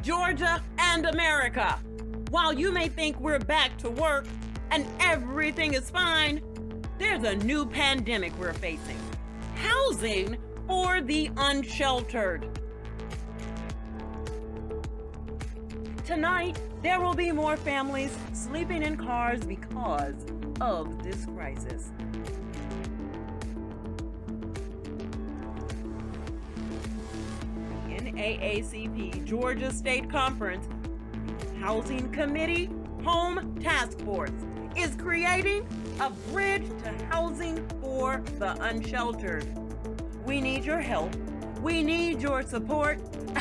Georgia, and America. While you may think we're back to work and everything is fine, there's a new pandemic we're facing. Housing for the unsheltered. Tonight, there will be more families sleeping in cars because of this crisis. NAACP Georgia State Conference Housing Committee H.O.M.E Task Force is creating a bridge to housing for the unsheltered. We need your help, we need your support,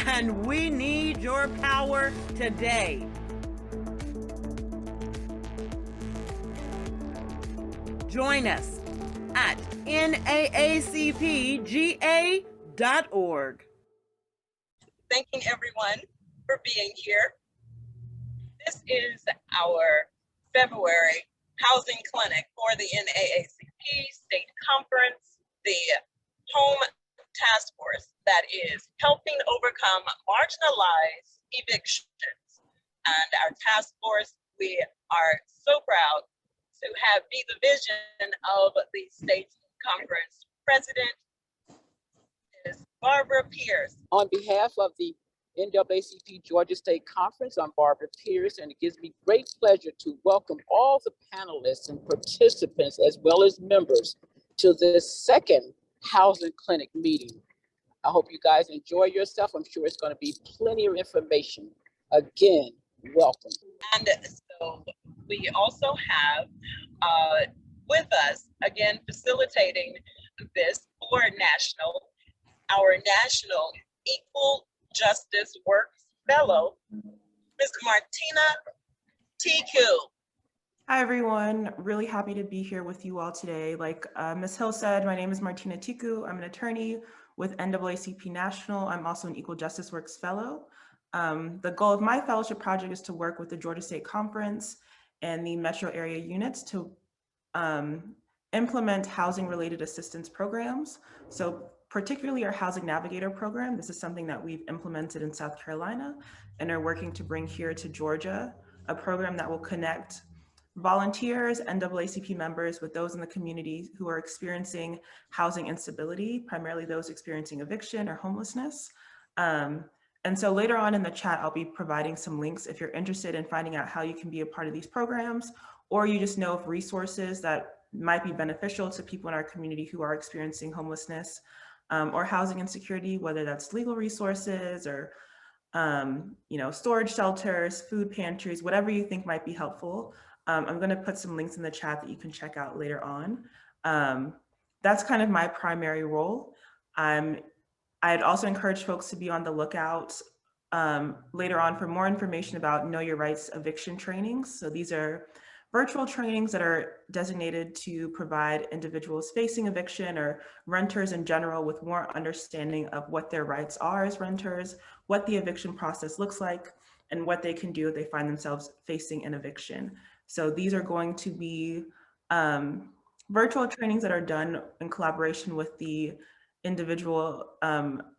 and we need your power today. Join us at NAACPGA.org. Thanking everyone for being here. This is our February housing clinic for the NAACP State Conference, the H.O.M.E Task Force that is helping overcome marginalized evictions. And our task force, we are so proud to have be the vision of the state conference president is Barbara Pierce. On behalf of the NAACP Georgia State Conference, I'm Barbara Pierce, and it gives me great pleasure to welcome all the panelists and participants, as well as members, to this second housing clinic meeting. I hope you guys enjoy yourself. I'm sure it's going to be plenty of information. Again, welcome. And so we also have with us, again, facilitating this for our National Equal Justice Works Fellow, Ms. Martina TQ. Hi, everyone. Really happy to be here with you all today. Like Ms. Hill said, my name is Martina Tiku. I'm an attorney with NAACP National. I'm also an Equal Justice Works Fellow. The goal of my fellowship project is to work with the Georgia State Conference and the metro area units to implement housing-related assistance programs. So particularly our Housing Navigator program. This is something that we've implemented in South Carolina and are working to bring here to Georgia, a program that will connect volunteers, NAACP members with those in the community who are experiencing housing instability, primarily those experiencing eviction or homelessness. And so later on in the chat, I'll be providing some links if you're interested in finding out how you can be a part of these programs, or you just know of resources that might be beneficial to people in our community who are experiencing homelessness or housing insecurity, whether that's legal resources or storage shelters, food pantries, whatever you think might be helpful. I'm going to put some links in the chat that you can check out later on. That's kind of my primary role. I'd also encourage folks to be on the lookout later on for more information about Know Your Rights eviction trainings. So these are virtual trainings that are designated to provide individuals facing eviction or renters in general with more understanding of what their rights are as renters, what the eviction process looks like, and what they can do if they find themselves facing an eviction. So these are going to be virtual trainings that are done in collaboration with the individual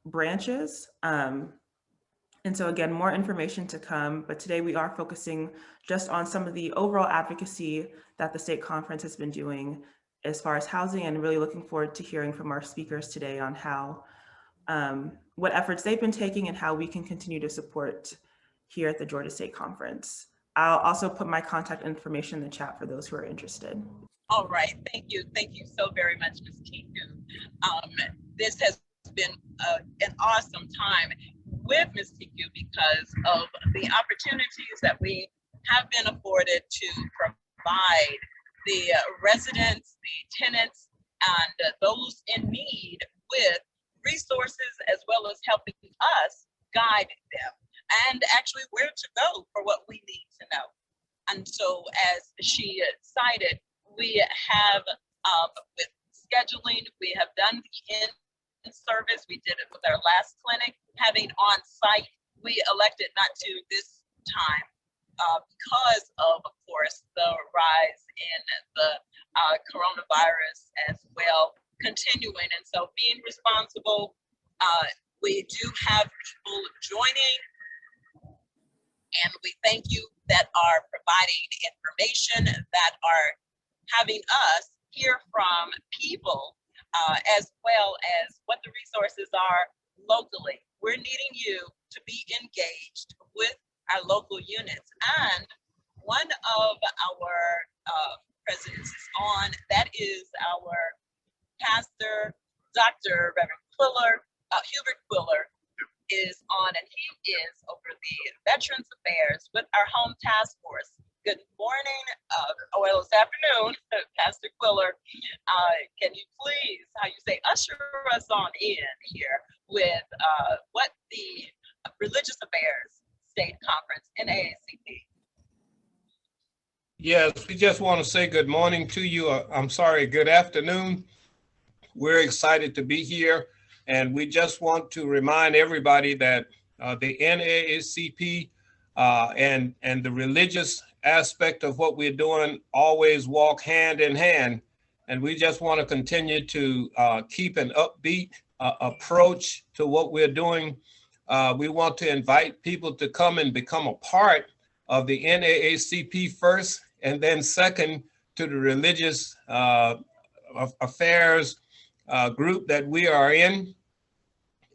branches. And so again, more information to come, but today we are focusing just on some of the overall advocacy that the state conference has been doing as far as housing, and really looking forward to hearing from our speakers today on how, what efforts they've been taking and how we can continue to support here at the Georgia State Conference. I'll also put my contact information in the chat for those who are interested. All right, thank you so very much, Ms. Tiku. This has been an awesome time with Ms. Tiku because of the opportunities that we have been afforded to provide the residents, the tenants, and those in need with resources, as well as helping us guide them and actually where to go for what we need to know. And so, as she cited, we have with scheduling, we have done the in-service. We did it with our last clinic, having on-site. We elected not to this time because of course, the rise in the coronavirus as well continuing. And so being responsible, we do have people joining And we thank you that are providing information, that are having us hear from people, as well as what the resources are locally. We're needing you to be engaged with our local units. And one of our presidents is on, that is our pastor, Dr. Reverend Quiller, Hubert Quiller is on, and he is over the Veterans Affairs with our H.O.M.E Task Force. Good morning, well, it's afternoon, Pastor Quiller. Can you please, how you say, usher us on in here with what the Religious Affairs State Conference, NAACP. Yes, we just want to say good morning to you. I'm sorry, good afternoon. We're excited to be here, and we just want to remind everybody that the NAACP and the religious aspect of what we're doing always walk hand in hand. And we just want to continue to keep an upbeat approach to what we're doing. We want to invite people to come and become a part of the NAACP first, and then second to the religious affairs group that we are in.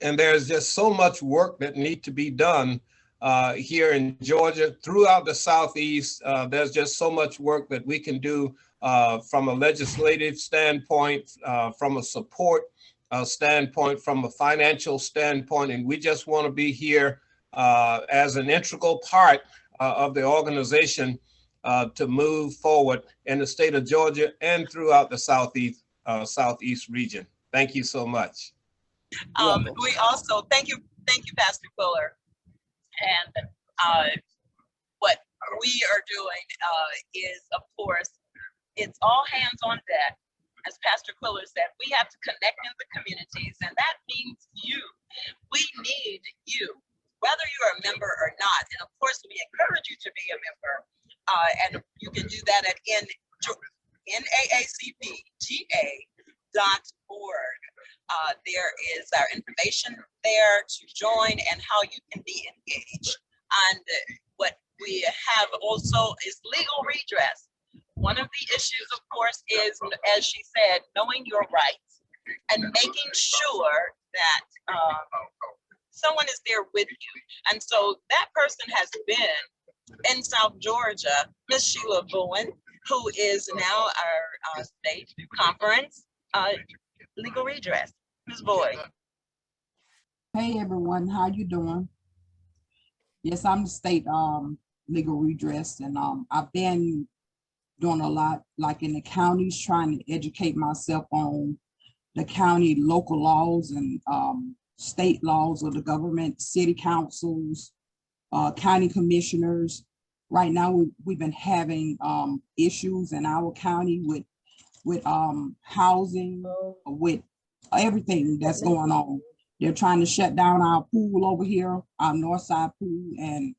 And there's just so much work that needs to be done here in Georgia, throughout the Southeast. There's just so much work that we can do from a legislative standpoint, from a support standpoint, from a financial standpoint. And we just want to be here as an integral part of the organization to move forward in the state of Georgia and throughout the Southeast region. Thank you so much. We also, thank you, Pastor Quiller. And what we are doing is, of course, it's all hands on deck. As Pastor Quiller said, we have to connect in the communities, and that means you. We need you, whether you're a member or not. And of course, we encourage you to be a member. And you can do that at NAACPGA.org. There is our information there to join and how you can be engaged. And what we have also is legal redress. One of the issues, of course, is, as she said, knowing your rights and making sure that someone is there with you. And so that person has been in South Georgia, Ms. Sheila Bowen, who is now our state conference legal redress. Ms. Boyd. Hey everyone, how you doing? Yes, I'm the state legal redress, and I've been doing a lot like in the counties, trying to educate myself on the county local laws and state laws of the government, city councils, county commissioners. Right now we've been having issues in our county with housing, with everything that's going on. They're trying to shut down our pool over here, our north side pool, and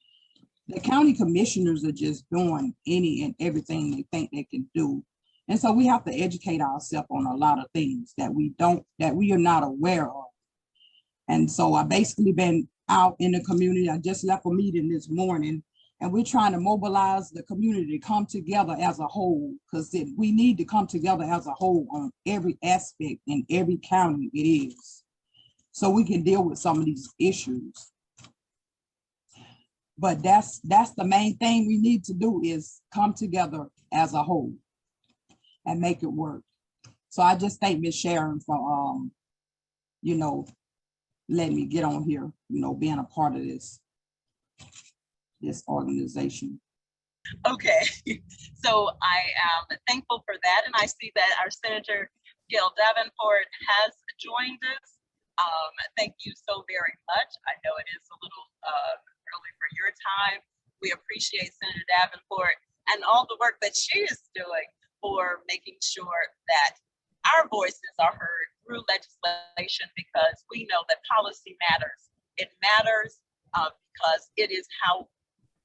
the county commissioners are just doing any and everything they think they can do. And so we have to educate ourselves on a lot of things that we are not aware of. And so I basically been out in the community. I just left a meeting this morning, and we're trying to mobilize the community to come together as a whole, because we need to come together as a whole on every aspect in every county it is, so we can deal with some of these issues. But that's the main thing we need to do, is come together as a whole and make it work. So I just thank Ms. Sharon for letting me get on here, being a part of this organization. Okay, so I am thankful for that, and I see that our Senator Gail Davenport has joined us. Thank you so very much. I know it is a little early for your time. We appreciate Senator Davenport and all the work that she is doing for making sure that our voices are heard through legislation, because we know that policy matters. It matters because it is how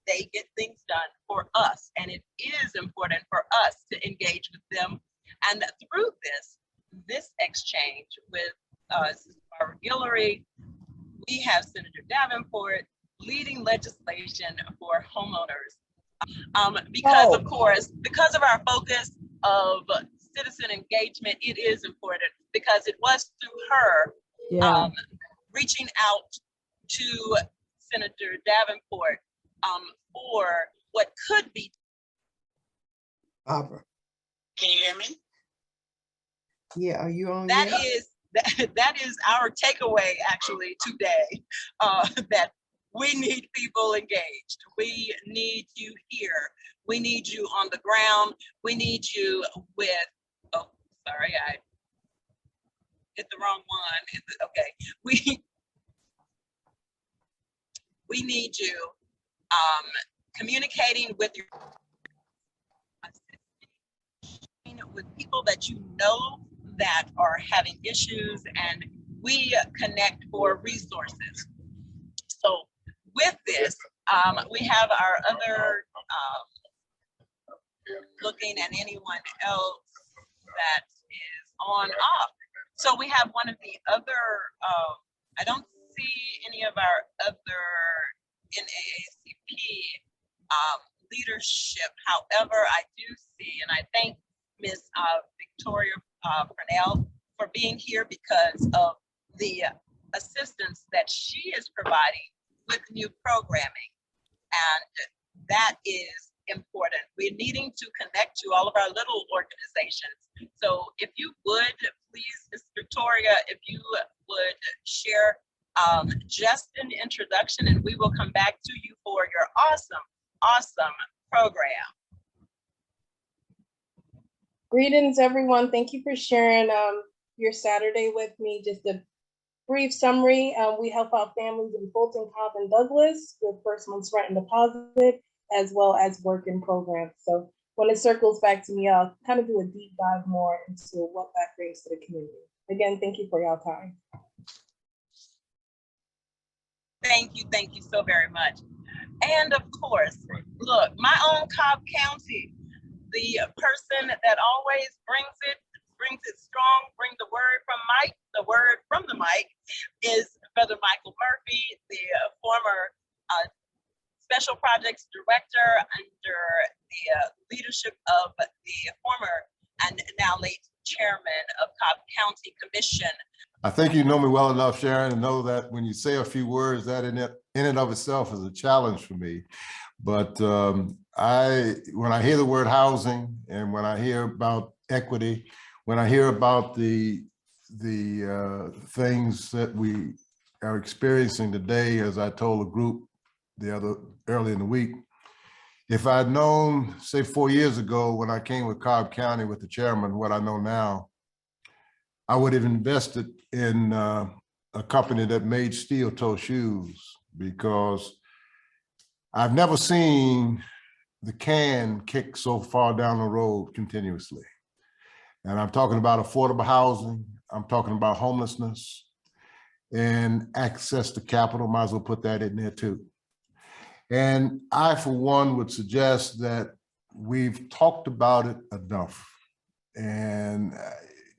they get things done for us, and it is important for us to engage with them. And through this exchange with Guillory, we have Senator Davenport, leading legislation for homeowners. Because of course, because of our focus of citizen engagement, it is important because it was through her reaching out to Senator Davenport for what could be. Barbara. Can you hear me? Yeah, are you on? That yet? is that is our takeaway actually today, that we need people engaged. We need you here. We need you on the ground. We need you with, oh, sorry, I hit the wrong one. Okay, we need you communicating with your with people that you know that are having issues, and we connect for resources. So with this, we have our other looking at anyone else that is on off. So we have one of the other, I don't see any of our other NAACP leadership. However, I do see, and I thank Ms. Victoria Pinell for being here because of the assistance that she is providing with new programming. And that is important. We're needing to connect to all of our little organizations. So if you would, please, Ms. Victoria, if you would share just an introduction, and we will come back to you for your awesome program. Greetings, everyone. Thank you for sharing your Saturday with me. Just a brief summary. We help out families in Fulton, Cobb, and Douglas with first month's rent and deposit, as well as work-in programs. So when it circles back to me, I'll kind of do a deep dive more into what that brings to the community. Again, thank you for your time. Thank you so very much. And of course, look, my own Cobb County, the person that always brings it strong, bring the word from the mic is Brother Michael Murphy, the former Special Projects Director under the leadership of the former and now late Chairman of Cobb County Commission. I think you know me well enough, Sharon, to know that when you say a few words, that in and of itself is a challenge for me. But when I hear the word housing, and when I hear about equity, when I hear about the things that we are experiencing today, as I told a group early in the week, if I'd known, say 4 years ago when I came with Cobb County with the chairman, what I know now, I would have invested in a company that made steel toe shoes, because I've never seen the can kick so far down the road continuously. And I'm talking about affordable housing, I'm talking about homelessness, and access to capital. Might as well put that in there too. And I, for one, would suggest that we've talked about it enough. And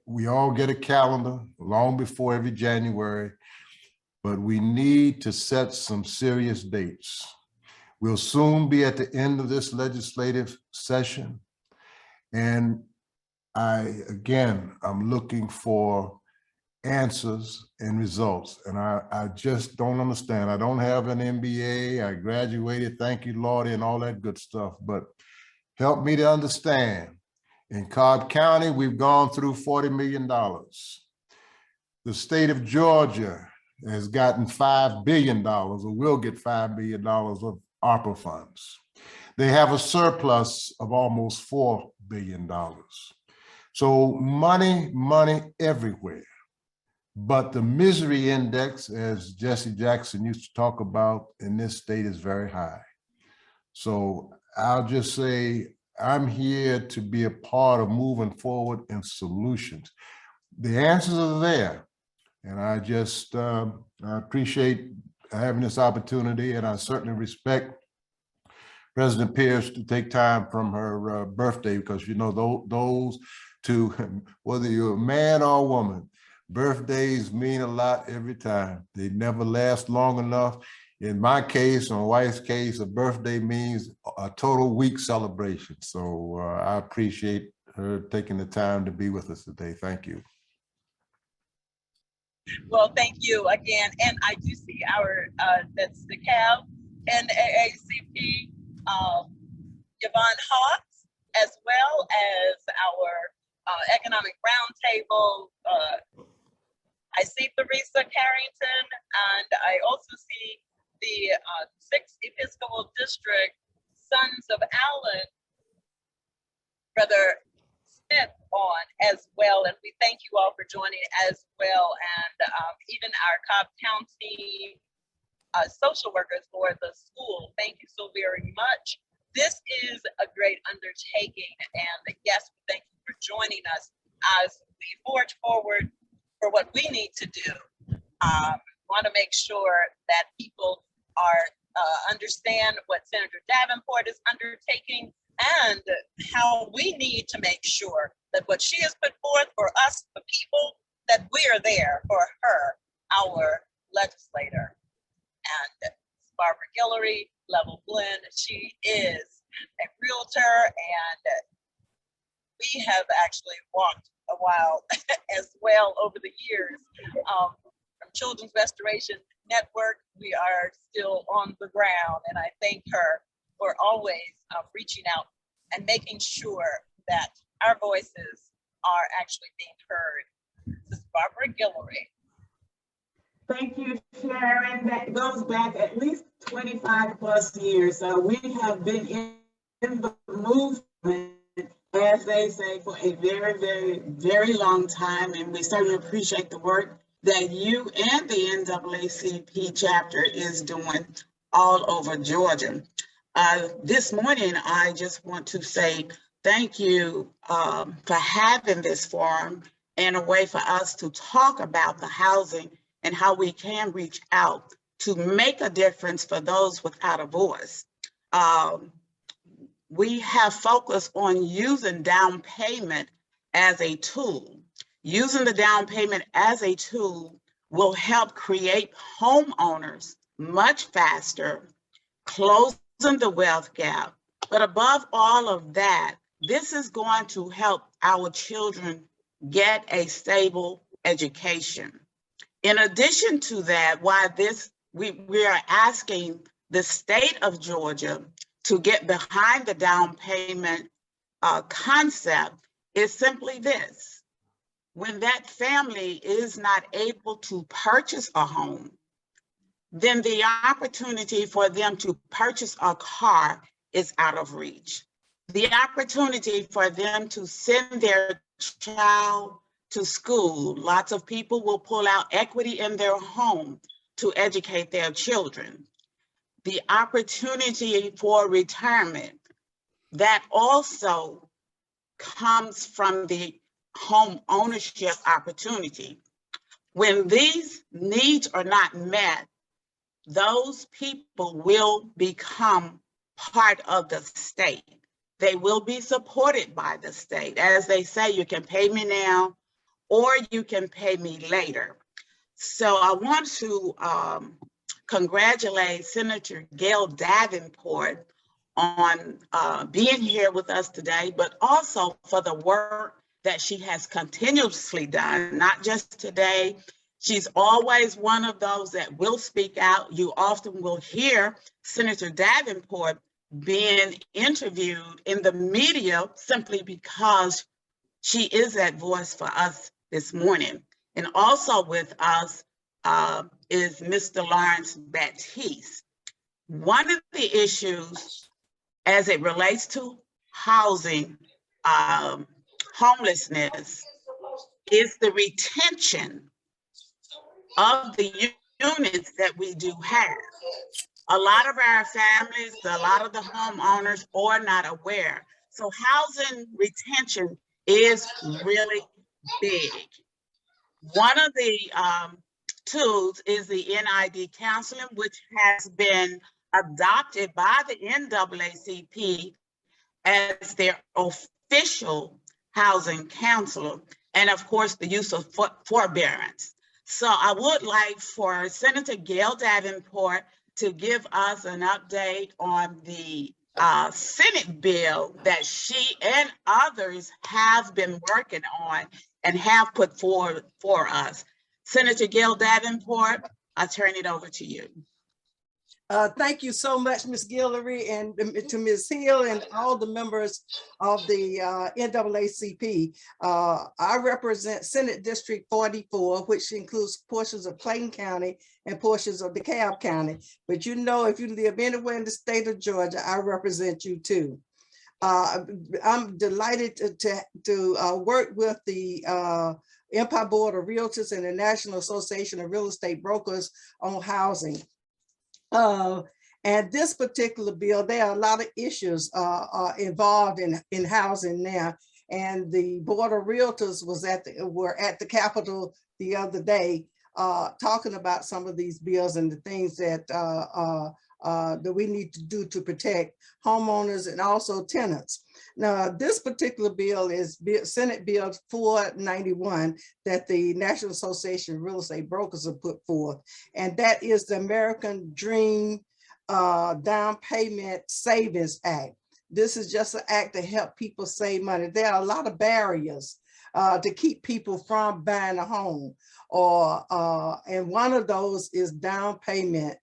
we all get a calendar long before every January, but we need to set some serious dates. We'll soon be at the end of this legislative session. And I'm looking for answers and results. And I just don't understand. I don't have an MBA. I graduated, thank you, Lord, and all that good stuff. But help me to understand. In Cobb County, we've gone through $40 million. The state of Georgia has gotten $5 billion, or will get $5 billion of ARPA funds. They have a surplus of almost $4 billion. So money everywhere. But the misery index, as Jesse Jackson used to talk about in this state, is very high. So I'll just say, I'm here to be a part of moving forward in solutions. The answers are there. And I just, I appreciate having this opportunity, and I certainly respect President Pierce to take time from her birthday, because, you know, those two, whether you're a man or a woman, birthdays mean a lot every time. They never last long enough. in my case, my wife's case, a birthday means a total week celebration. So I appreciate her taking the time to be with us today. Thank you. Well, thank you again. And I do see our, that's the CAB, NAACP, Yvonne Hawks, as well as our economic roundtable. I see Theresa Carrington, and I also see the 6th Episcopal District Sons of Allen, Brother Smith, on as well. And we thank you all for joining as well. And even our Cobb County social workers for the school, thank you so very much. This is a great undertaking. And yes, thank you for joining us as we forge forward for what we need to do. Want to make sure that people are understand what Senator Davenport is undertaking and how we need to make sure that what she has put forth for us, the people, that we are there for her, our legislator. And Barbara Guillory, Level Blend, she is a realtor, and we have actually walked a while as well over the years. From Children's Restoration Network, we are still on the ground, and I thank her for always reaching out and making sure that our voices are actually being heard. This is Barbara Guillory. Thank you, Sharon. That goes back at least 25 plus years. So we have been in the movement, as they say, for a very, very, very long time. And we certainly appreciate the work that you and the NAACP chapter is doing all over Georgia. This morning, I just want to say thank you for having this forum and a way for us to talk about the housing and how we can reach out to make a difference for those without a voice. We have focused on using down payment as a tool. Using the down payment as a tool will help create homeowners much faster, closing the wealth gap. But above all of that, this is going to help our children get a stable education. In addition to that, why we are asking the state of Georgia to get behind the down payment concept is simply this. When that family is not able to purchase a home, then the opportunity for them to purchase a car is out of reach. The opportunity for them to send their child to school, lots of people will pull out equity in their home to educate their children. The opportunity for retirement, that also comes from the home ownership opportunity. When these needs are not met, those people will become part of the state. They will be supported by the state. As they say, you can pay me now or you can pay me later. So I want to congratulate Senator Gail Davenport on being here with us today, but also for the work that she has continuously done, not just today. She's always one of those that will speak out. You often will hear Senator Davenport being interviewed in the media simply because she is that voice for us this morning. And also with us is Mr. Lawrence Baptiste. One of the issues as it relates to housing, homelessness, is the retention of the units that we do have. A lot of our families, a lot of the homeowners are not aware. So housing retention is really big. One of the tools is the NID counseling, which has been adopted by the NAACP as their official housing counselor, and of course the use of forbearance. So I would like for Senator Gail Davenport to give us an update on the Senate bill that she and others have been working on and have put forward for us. Senator Gail Davenport, I turn it over to you. Thank you so much, Ms. Guillory, and to Ms. Hill and all the members of the NAACP. I represent Senate District 44, which includes portions of Clayton County and portions of DeKalb County. But you know, if you live anywhere in the state of Georgia, I represent you too. I'm delighted to work with the Empire Board of Realtors and the National Association of Real Estate Brokers on housing. And this particular bill, there are a lot of issues involved in housing now. And the Board of Realtors were at the Capitol the other day talking about some of these bills and the things that that we need to do to protect homeowners and also tenants. Now, this particular bill is Senate Bill 491 that the National Association of Real Estate Brokers have put forth. And that is the American Dream Down Payment Savings Act. This is just an act to help people save money. There are a lot of barriers to keep people from buying a home, and one of those is down payment.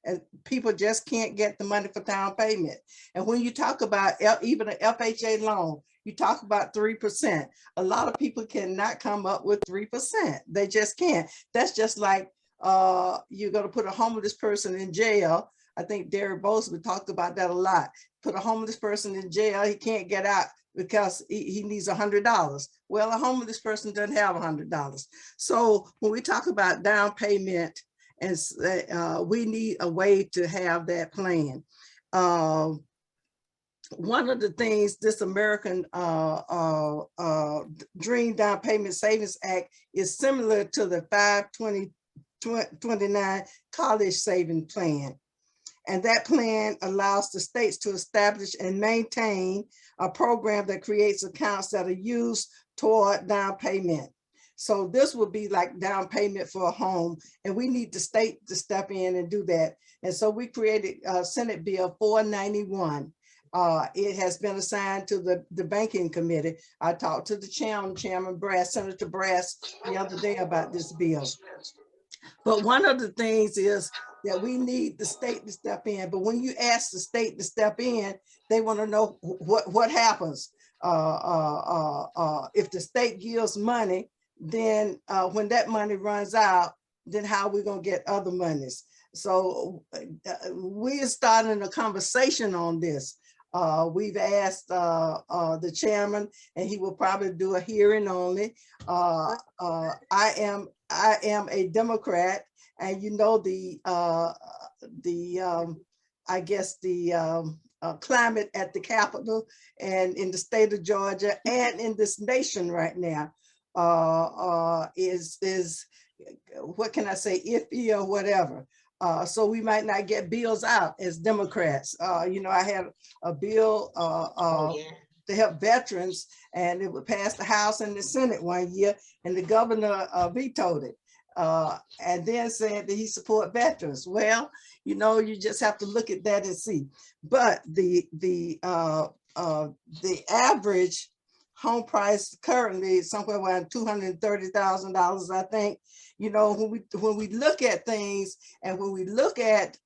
And people just can't get the money for down payment. And when you talk about even an FHA loan, you talk about 3%. A lot of people cannot come up with 3%. They just can't. That's just like you're going to put a homeless person in jail. I think Derek Boseman talked about that a lot. Put a homeless person in jail, he can't get out because he needs $100. Well, a homeless person doesn't have $100. So when we talk about down payment, and we need a way to have that plan. One of the things this American Dream Down Payment Savings Act is similar to the 529 College Saving Plan. And that plan allows the states to establish and maintain a program that creates accounts that are used toward down payment. So this would be like down payment for a home, and we need the state to step in and do that. And so we created Senate Bill 491. It has been assigned to the banking committee. I talked to the Chairman Brass, Senator Brass, the other day about this bill. But one of the things is that we need the state to step in. But when you ask the state to step in, they want to know what happens. If the state gives money, then when that money runs out, then how are we going to get other monies? So we're starting a conversation on this. We've asked the chairman, and he will probably do a hearing on it. I am a Democrat, and you know I guess the climate at the Capitol and in the state of Georgia and in this nation right now is what can I say, iffy or whatever. So we might not get bills out as Democrats. You know, I had a bill to help veterans, and it would pass the House and the Senate one year, and the governor vetoed it, and then said that he support veterans. Well, you know, you just have to look at that and see. But the average home price currently is somewhere around $230,000, I think. You know, when we look at things, and when we look at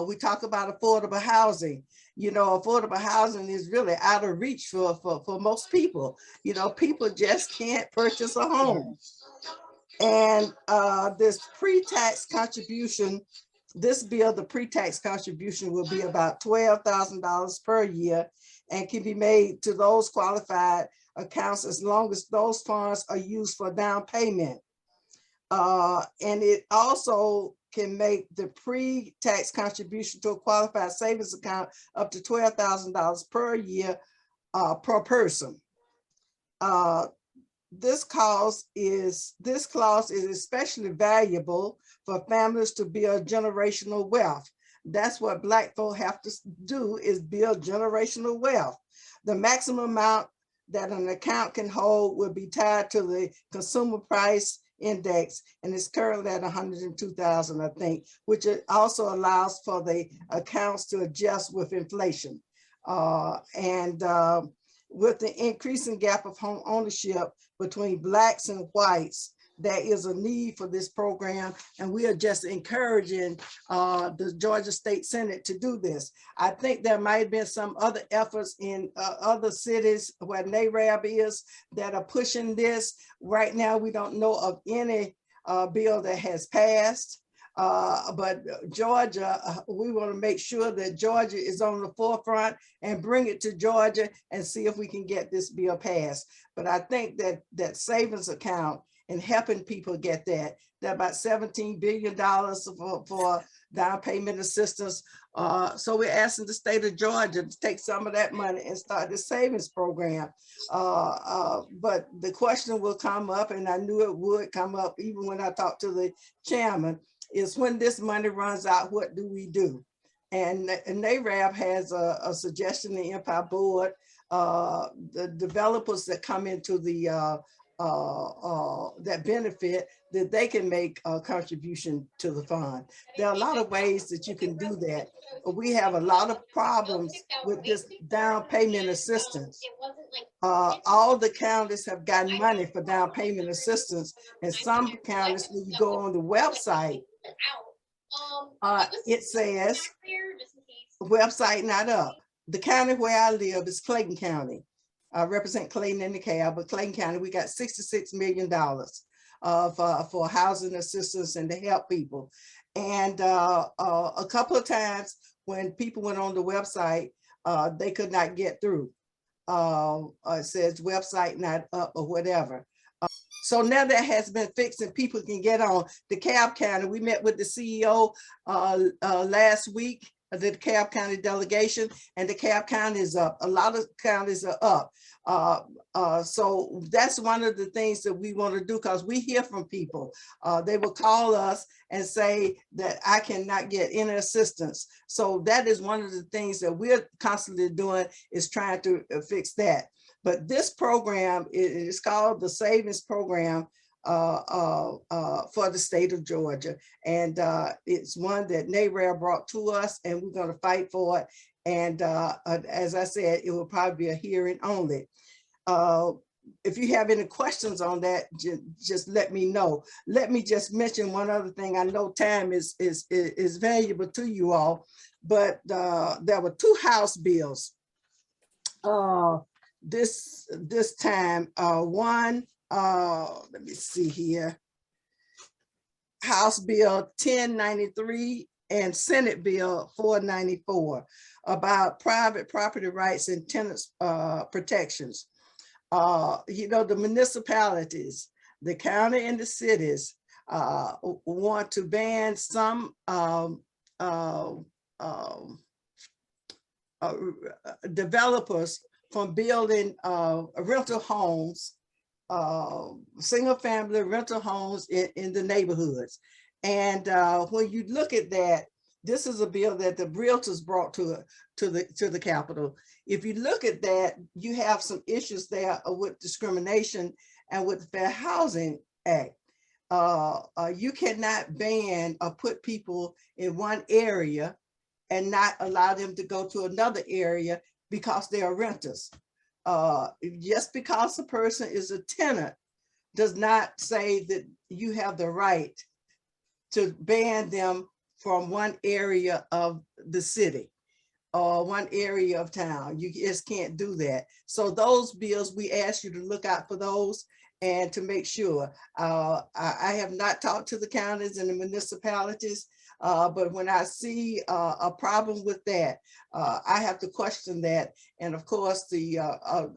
we talk about affordable housing. You know, affordable housing is really out of reach for most people. You know, people just can't purchase a home. And this pre-tax contribution, this bill, the pre-tax contribution will be about $12,000 per year, and can be made to those qualified accounts as long as those funds are used for down payment. And it also can make the pre-tax contribution to a qualified savings account up to $12,000 per year per person. This clause is especially valuable for families to build generational wealth. That's what Black folk have to do, is build generational wealth. The maximum amount that an account can hold will be tied to the consumer price index, and it's currently at 102,000, I think, which it also allows for the accounts to adjust with inflation. With the increasing gap of home ownership between Blacks and whites, there is a need for this program, and we are just encouraging the Georgia State Senate to do this. I think there might have been some other efforts in other cities where NAACPGA is that are pushing this. Right now, we don't know of any bill that has passed. But Georgia, we want to make sure that Georgia is on the forefront and bring it to Georgia and see if we can get this bill passed. But I think that that savings account and helping people get that about $17 billion for down payment assistance. So we're asking the state of Georgia to take some of that money and start the savings program. But the question will come up, and I knew it would come up even when I talked to the chairman, is when this money runs out, what do we do? And NAACPGA has a suggestion, the Empire Board, the developers that come into the that benefit, that they can make a contribution to the fund. There are a lot of ways that you can do that. We have a lot of problems with this down payment assistance. All the counties have gotten money for down payment assistance, and some counties, when you go on the website, it says website not up. The county where I live is Clayton County. I represent Clayton and DeKalb, but Clayton County, we got $66 million for housing assistance and to help people. And a couple of times when people went on the website, they could not get through. It says website not up or whatever. So now that has been fixed and people can get on. DeKalb County, we met with the CEO last week, the DeKalb County delegation, and DeKalb County is up. A lot of counties are up. So that's one of the things that we want to do, because we hear from people. They will call us and say that I cannot get any assistance. So that is one of the things that we're constantly doing, is trying to fix that. But this program is called the Savings Program for the state of Georgia. And it's one that NAACPGA brought to us, and we're going to fight for it. And as I said, it will probably be a hearing only. If you have any questions on that, just let me know. Let me just mention one other thing. I know time is valuable to you all, but there were two House bills this time. One, let me see here, House Bill 1093 and Senate Bill 494 about private property rights and tenants protections. You know, the municipalities, the county and the cities want to ban some developers from building rental homes, single family rental homes in the neighborhoods. And when you look at that, this is a bill that the realtors brought to the Capitol. If you look at that, you have some issues there with discrimination and with the Fair Housing Act. You cannot ban or put people in one area and not allow them to go to another area because they are renters. Just because a person is a tenant does not say that you have the right to ban them from one area of the city or one area of town. You just can't do that. So those bills, we ask you to look out for those and to make sure. I have not talked to the counties and the municipalities, but when I see a problem with that, I have to question that. And of course,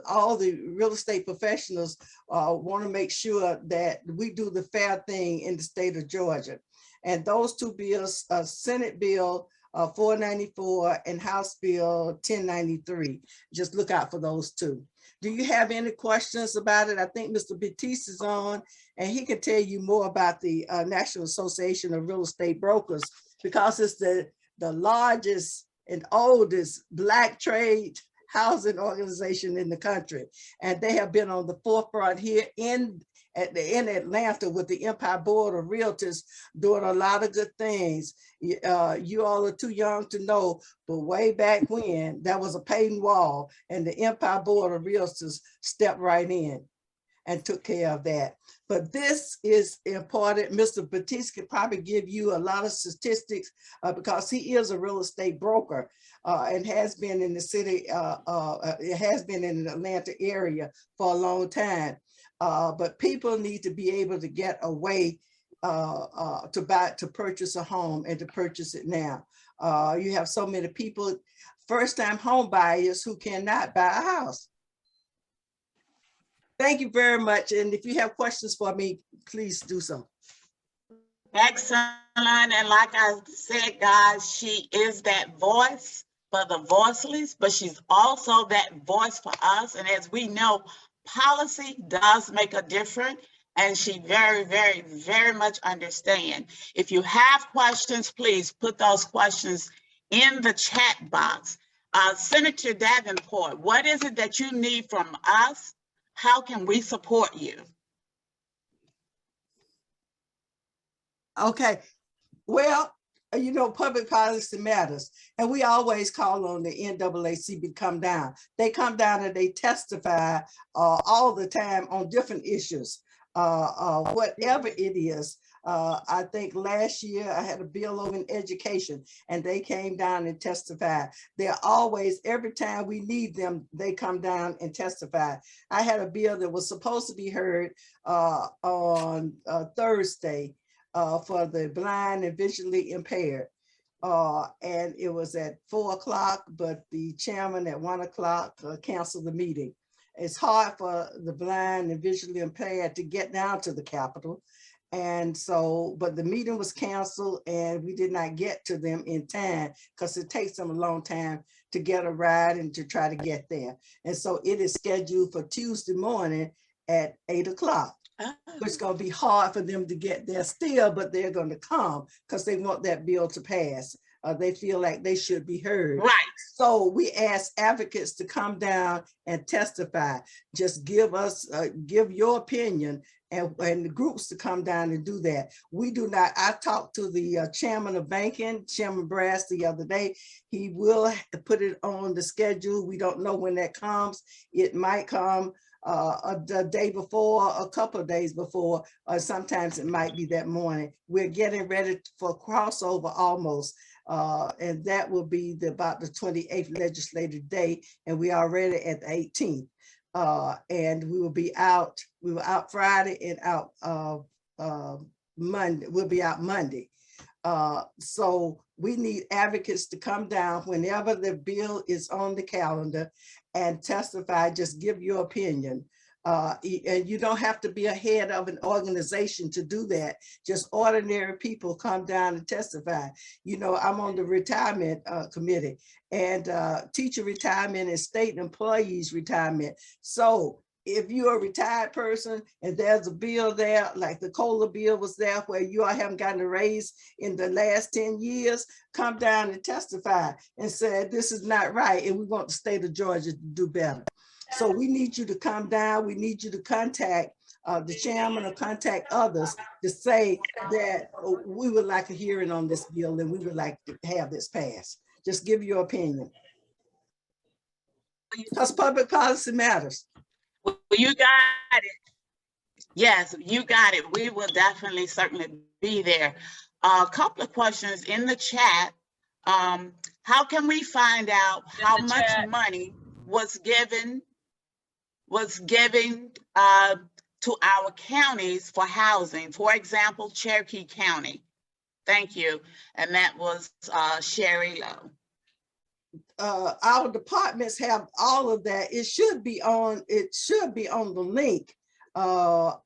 all the real estate professionals want to make sure that we do the fair thing in the state of Georgia. And those two bills, Senate Bill 494 and House Bill 1093, just look out for those two. Do you have any questions about it? I think Mr. Baptiste is on, and he can tell you more about the National Association of Real Estate Brokers, because it's the largest and oldest Black trade housing organization in the country. And they have been on the forefront here in in Atlanta with the Empire Board of Realtors doing a lot of good things. You all are too young to know, but way back when, that was a painting wall, and the Empire Board of Realtors stepped right in and took care of that. But this is important. Mr. Baptiste could probably give you a lot of statistics because he is a real estate broker and has been in the city, it has been in the Atlanta area for a long time. But people need to be able to get a way to purchase a home and to purchase it now. You have so many people, first-time home buyers who cannot buy a house. Thank you very much. And if you have questions for me, please do so. Excellent. And like I said, guys, she is that voice for the voiceless, but she's also that voice for us. And as we know, policy does make a difference. And she very, very, very much understands. If you have questions, please put those questions in the chat box. Senator Davenport, what is it that you need from us? How can we support you? Okay, well, you know, public policy matters, and we always call on the NAACP to come down. They come down and they testify all the time on different issues, whatever it is. I think last year I had a bill over in education and they came down and testified. They're always, every time we need them, they come down and testify. I had a bill that was supposed to be heard on Thursday for the blind and visually impaired. And it was at 4 o'clock, but the chairman at 1 o'clock canceled the meeting. It's hard for the blind and visually impaired to get down to the Capitol. And so, but the meeting was canceled and we did not get to them in time because it takes them a long time to get a ride and to try to get there. And so it is scheduled for Tuesday morning at 8 o'clock. It's going to be hard for them to get there still, but they're going to come because they want that bill to pass. They feel like they should be heard. Right. So we ask advocates to come down and testify. Just give us, give your opinion, and the groups to come down and do that. We do not, I talked to the chairman of banking, Chairman Brass, the other day. He will put it on the schedule. We don't know when that comes. It might come the day before, a couple of days before, or sometimes it might be that morning. We're getting ready for crossover almost. And that will be about the 28th legislative day, and we are already at the 18th. And we will be out. We were out Friday and out Monday. We'll be out Monday. So we need advocates to come down whenever the bill is on the calendar and testify. Just give your opinion. And you don't have to be a head of an organization to do that. Just ordinary people come down and testify. You know, I'm on the retirement committee, and teacher retirement and state employees retirement. So if you're a retired person and there's a bill there, like the COLA bill was there, where you all haven't gotten a raise in the last 10 years, come down and testify and say, this is not right, and we want the state of Georgia to do better. So we need you to come down. We need you to contact the chairman or contact others to say that we would like a hearing on this bill and we would like to have this passed. Just give your opinion. Because public policy matters. Well, you got it. Yes, you got it. We will definitely, certainly be there. A couple of questions in the chat. How can we find out how much money was given to our counties for housing? For example, Cherokee County. Thank you. And that was Sherry Lowe. Our departments have all of that. It should be on the link. I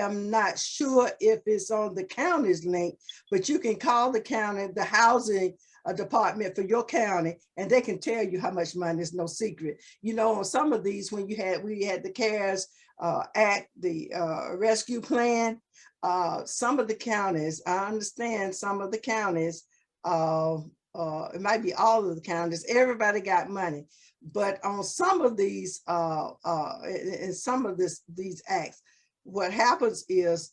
am not sure if it's on the county's link, but you can call the county, the housing department for your county, and they can tell you how much money. It's no secret. You know, on some of these, when we had the CARES Act, the rescue plan, some of the counties, I understand some of the counties, it might be all of the counties, everybody got money. But on some of these, in some of these acts, what happens is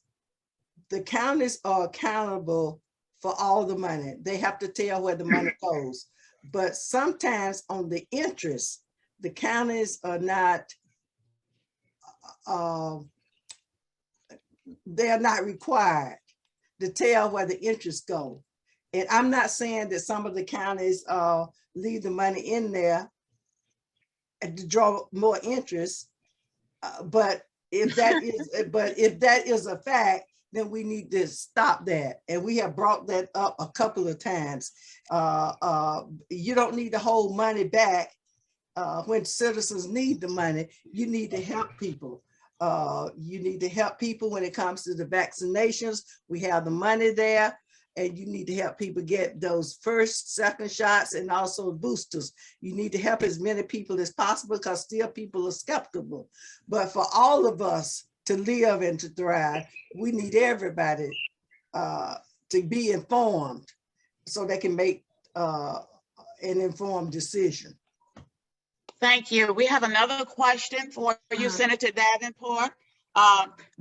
the counties are accountable for all the money. They have to tell where the money goes. But sometimes on the interest, the counties are not, they're not required to tell where the interest go. And I'm not saying that some of the counties leave the money in there and to draw more interest, but if that is a fact, then we need to stop that. And we have brought that up a couple of times. You don't need to hold money back when citizens need the money. You need to help people. You need to help people when it comes to the vaccinations. We have the money there, and you need to help people get those first, second shots, and also boosters. You need to help as many people as possible because still people are skeptical. But for all of us to live and to thrive, we need everybody to be informed so they can make an informed decision. Thank you. We have another question for you, Senator Davenport.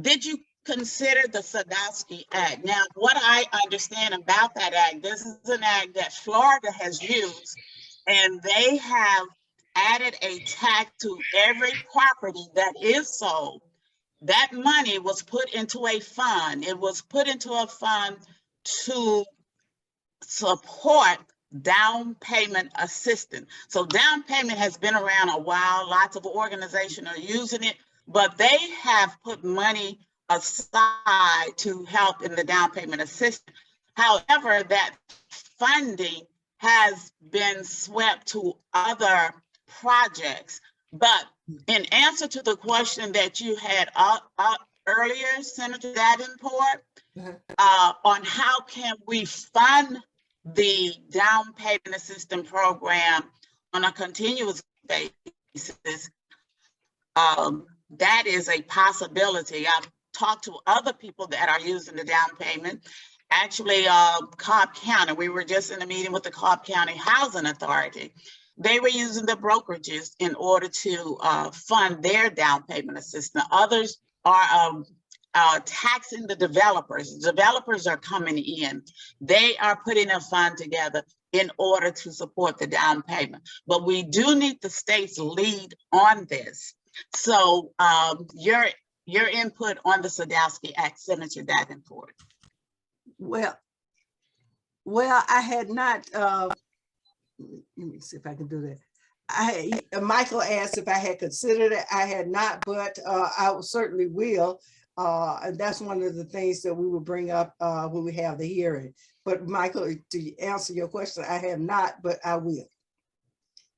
Did you consider the Sadowski Act? Now, what I understand about that act, this is an act that Florida has used, and they have added a tax to every property that is sold. That money was put into a fund. It was put into a fund to support down payment assistance. So down payment has been around a while. Lots of organizations are using it, but they have put money aside to help in the down payment assistance. However, that funding has been swept to other projects. But in answer to the question that you had earlier, Senator Davenport, on how can we fund the down payment assistance program on a continuous basis, that is a possibility. I've talked to other people that are using the down payment. Actually, Cobb County, we were just in a meeting with the Cobb County Housing Authority. They were using the brokerages in order to fund their down payment assistance. Others are taxing the developers. Developers are coming in. They are putting a fund together in order to support the down payment. But we do need the state's lead on this. So your input on the Sadowski Act, Senator Davenport. Well, I had not, let me see if I can do that. Michael asked if I had considered it. I had not, but I certainly will. And that's one of the things that we will bring up when we have the hearing. But Michael, to answer your question, I have not, but I will.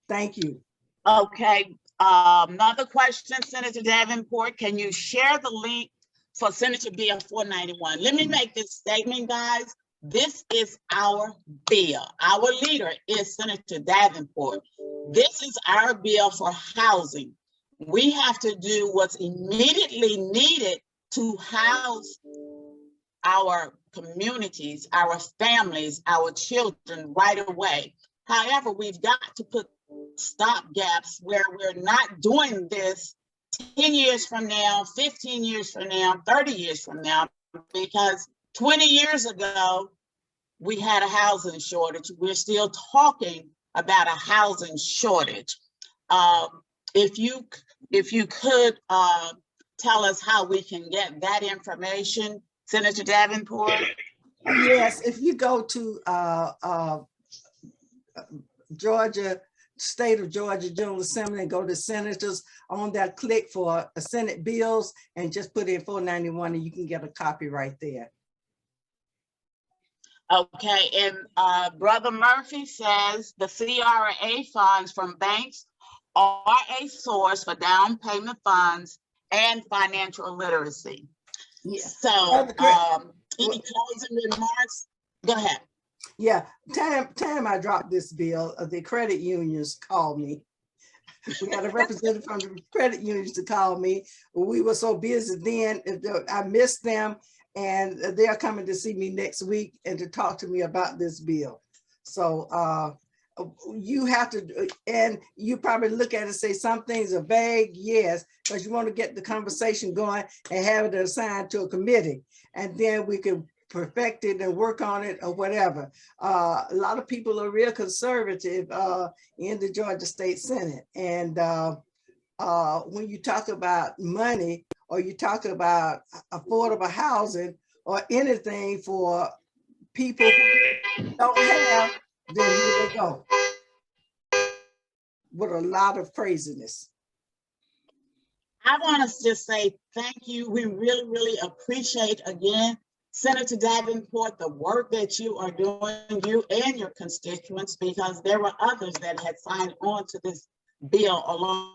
Thank you. Okay, another question, Senator Davenport. Can you share the link for Senator Bill 491? Let me make this statement, guys. This is our bill. Our leader is Senator Davenport. This is our bill for housing. We have to do what's immediately needed to house our communities, our families, our children right away. However, we've got to put stop gaps where we're not doing this 10 years from now, 15 years from now, 30 years from now, because 20 years ago, we had a housing shortage. We're still talking about a housing shortage. If you could tell us how we can get that information, Senator Davenport? Yes, if you go to Georgia, State of Georgia General Assembly and go to senators, on that click for Senate bills and just put in 491 and you can get a copy right there. Okay, and Brother Murphy says the CRA funds from banks are a source for down payment funds and financial literacy. Yeah. So, any closing remarks? Go ahead. Yeah, time I dropped this bill, the credit unions called me. We had a representative from the credit unions to call me. We were so busy then, I missed them, and they're coming to see me next week and to talk to me about this bill. So you have to, and you probably look at it and say some things are vague, yes, because you want to get the conversation going and have it assigned to a committee, and then we can perfect it and work on it or whatever. A lot of people are real conservative in the Georgia State Senate, and when you talk about money or you talk about affordable housing or anything for people who don't have, then here they go with a lot of craziness. I want to just say thank you. We really, really appreciate, again, Senator Davenport, the work that you are doing, you and your constituents, because there were others that had signed on to this bill along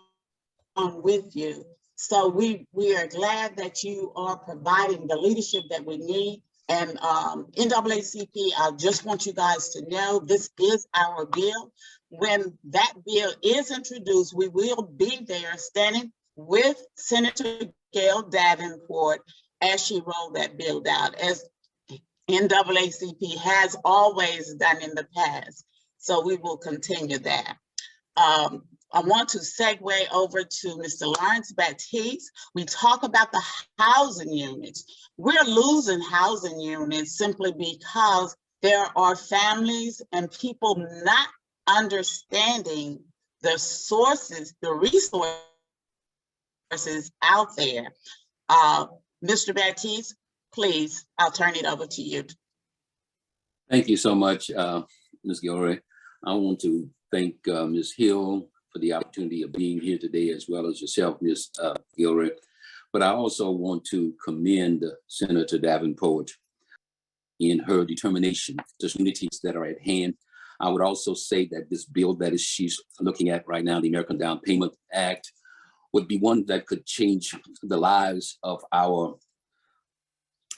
with you. So we are glad that you are providing the leadership that we need. And NAACP, I just want you guys to know this is our bill. When that bill is introduced, we will be there standing with Senator Gail Davenport as she rolled that bill out, as NAACP has always done in the past. So we will continue that. I want to segue over to Mr. Lawrence Baptiste. We talk about the housing units. We're losing housing units simply because there are families and people not understanding the sources, the resources out there. Mr. Baptiste, please, I'll turn it over to you. Thank you so much, Ms. Guillory. I want to thank Ms. Hill for the opportunity of being here today, as well as yourself, Ms. Guillory. But I also want to commend Senator Davenport in her determination to communities that are at hand. I would also say that this bill that she's looking at right now, the American Down Payment Act, would be one that could change the lives of our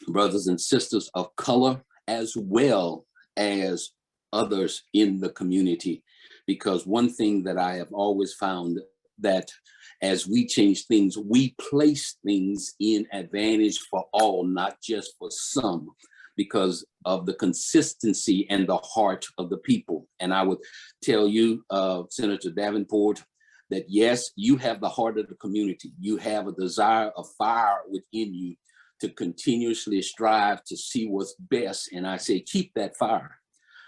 brothers and sisters of color, as well as others in the community. Because one thing that I have always found, that as we change things, we place things in advantage for all, not just for some, because of the consistency and the heart of the people. And I would tell you, Senator Davenport, that yes, you have the heart of the community. You have a desire, a fire within you to continuously strive to see what's best. And I say, keep that fire.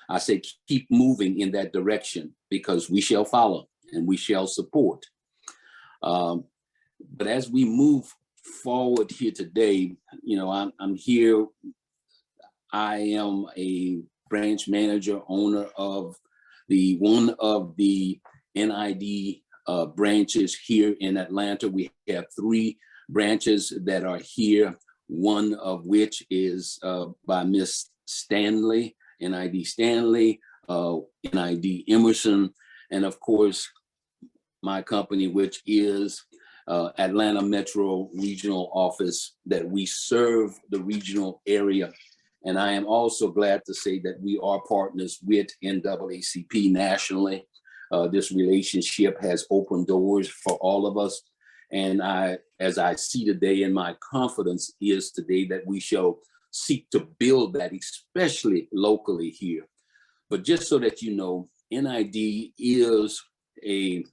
I say, keep moving in that direction, because we shall follow and we shall support. But as we move forward here today, you know, I'm here. I am a branch manager, owner of one of the NID branches here in Atlanta. We have 3 branches that are here, one of which is by Miss Stanley, NID Stanley, NID Emerson, and of course, my company, which is Atlanta Metro Regional Office, that we serve the regional area. And I am also glad to say that we are partners with NAACP nationally. This relationship has opened doors for all of us. And as I see today, and my confidence is today, that we shall seek to build that, especially locally here. But just so that you know, NID is a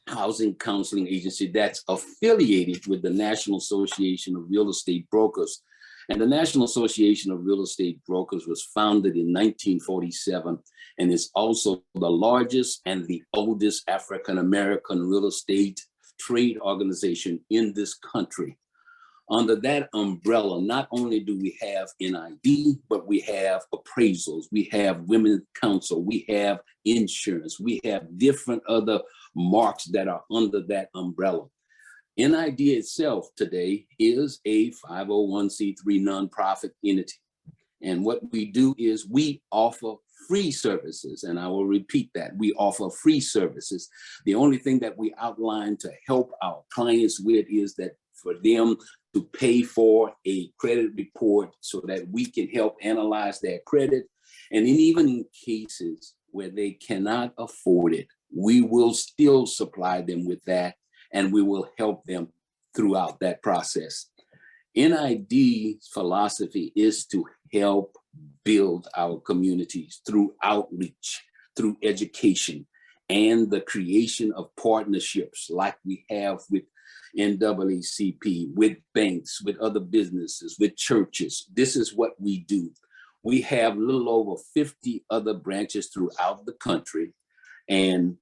housing counseling agency that's affiliated with the National Association of Real Estate Brokers. And the National Association of Real Estate Brokers was founded in 1947 and is also the largest and the oldest African-American real estate trade organization in this country. Under that umbrella, not only do we have NID, but we have appraisals, we have women's counsel, we have insurance, we have different other marks that are under that umbrella. NID itself today is a 501c3 nonprofit entity. And what we do is we offer free services, and I will repeat that, we offer free services. The only thing that we outline to help our clients with is that for them to pay for a credit report so that we can help analyze their credit. And even in cases where they cannot afford it, we will still supply them with that, and we will help them throughout that process. NID's philosophy is to help build our communities through outreach, through education and the creation of partnerships like we have with NAACP, with banks, with other businesses, with churches. This is what we do. We have a little over 50 other branches throughout the country. And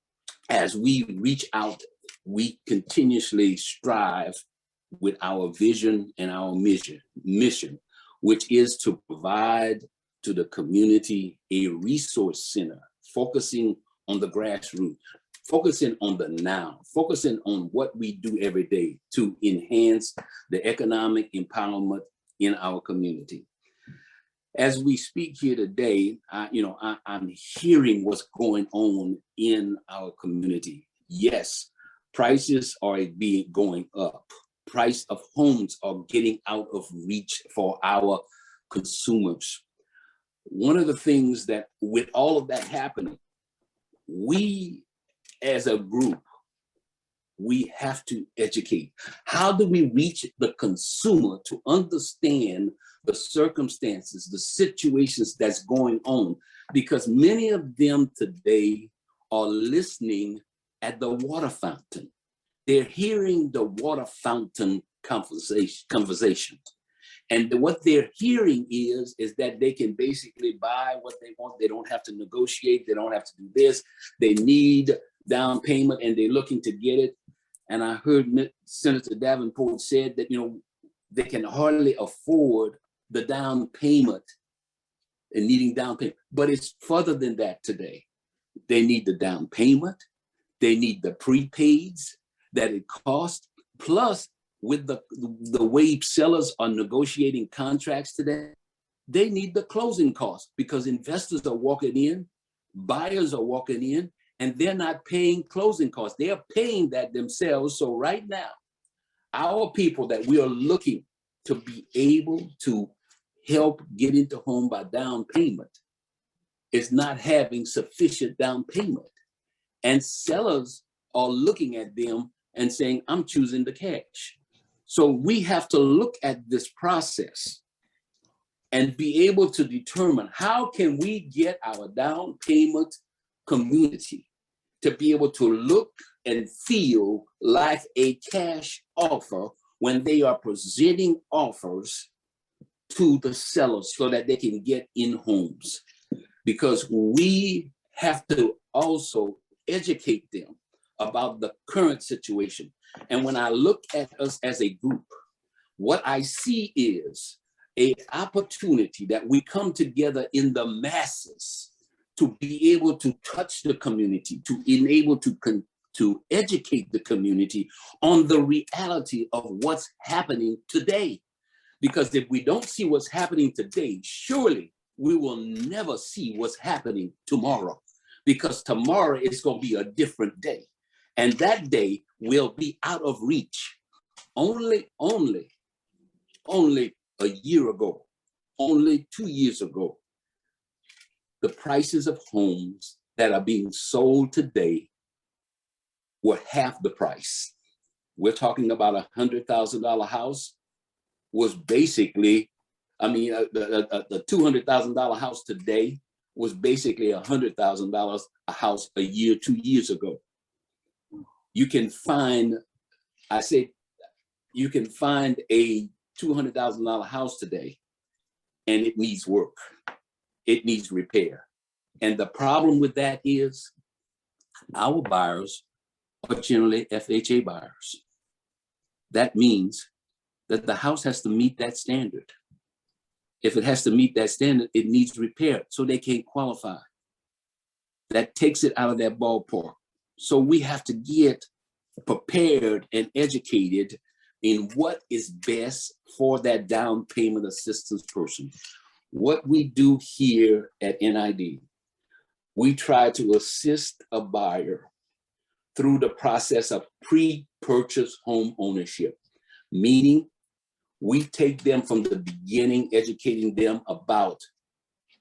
as we reach out, we continuously strive with our vision and our mission, which is to provide to the community a resource center, focusing on the grassroots, focusing on the now, focusing on what we do every day to enhance the economic empowerment in our community. As we speak here today, I'm hearing what's going on in our community. Yes, prices are going up. Price of homes are getting out of reach for our consumers. One of the things that with all of that happening, we as a group, we have to educate. How do we reach the consumer to understand the circumstances, the situations that's going on? Because many of them today are listening at the water fountain. They're hearing the water fountain conversation. And what they're hearing is that they can basically buy what they want. They don't have to negotiate. They don't have to do this. They need down payment and they're looking to get it. And I heard Senator Davenport said that, they can hardly afford the down payment and needing down payment. But it's further than that today. They need the down payment. They need the prepaids that it costs. Plus, with the way sellers are negotiating contracts today, they need the closing costs because investors are walking in, buyers are walking in, and they're not paying closing costs. They are paying that themselves. So right now, our people that we are looking to be able to help get into home by down payment is not having sufficient down payment. And sellers are looking at them and saying, I'm choosing the cash. So we have to look at this process and be able to determine how can we get our down payment community to be able to look and feel like a cash offer when they are presenting offers to the sellers so that they can get in homes. Because we have to also educate them about the current situation. And when I look at us as a group, what I see is an opportunity that we come together in the masses to be able to touch the community, to enable to educate the community on the reality of what's happening today. Because if we don't see what's happening today, surely we will never see what's happening tomorrow. Because tomorrow is going to be a different day. And that day will be out of reach. Only a year ago, only 2 years ago, the prices of homes that are being sold today were half the price. We're talking about $100,000 house was basically, the $200,000 house today was basically $100,000 a house a year, 2 years ago. You can find a $200,000 house today, and it needs work. It needs repair. And the problem with that is our buyers are generally FHA buyers. That means that the house has to meet that standard. If it has to meet that standard, it needs repair, so they can't qualify. That takes it out of that ballpark. So we have to get prepared and educated in what is best for that down payment assistance person. What we do here at NID, we try to assist a buyer through the process of pre-purchase home ownership, meaning we take them from the beginning, educating them about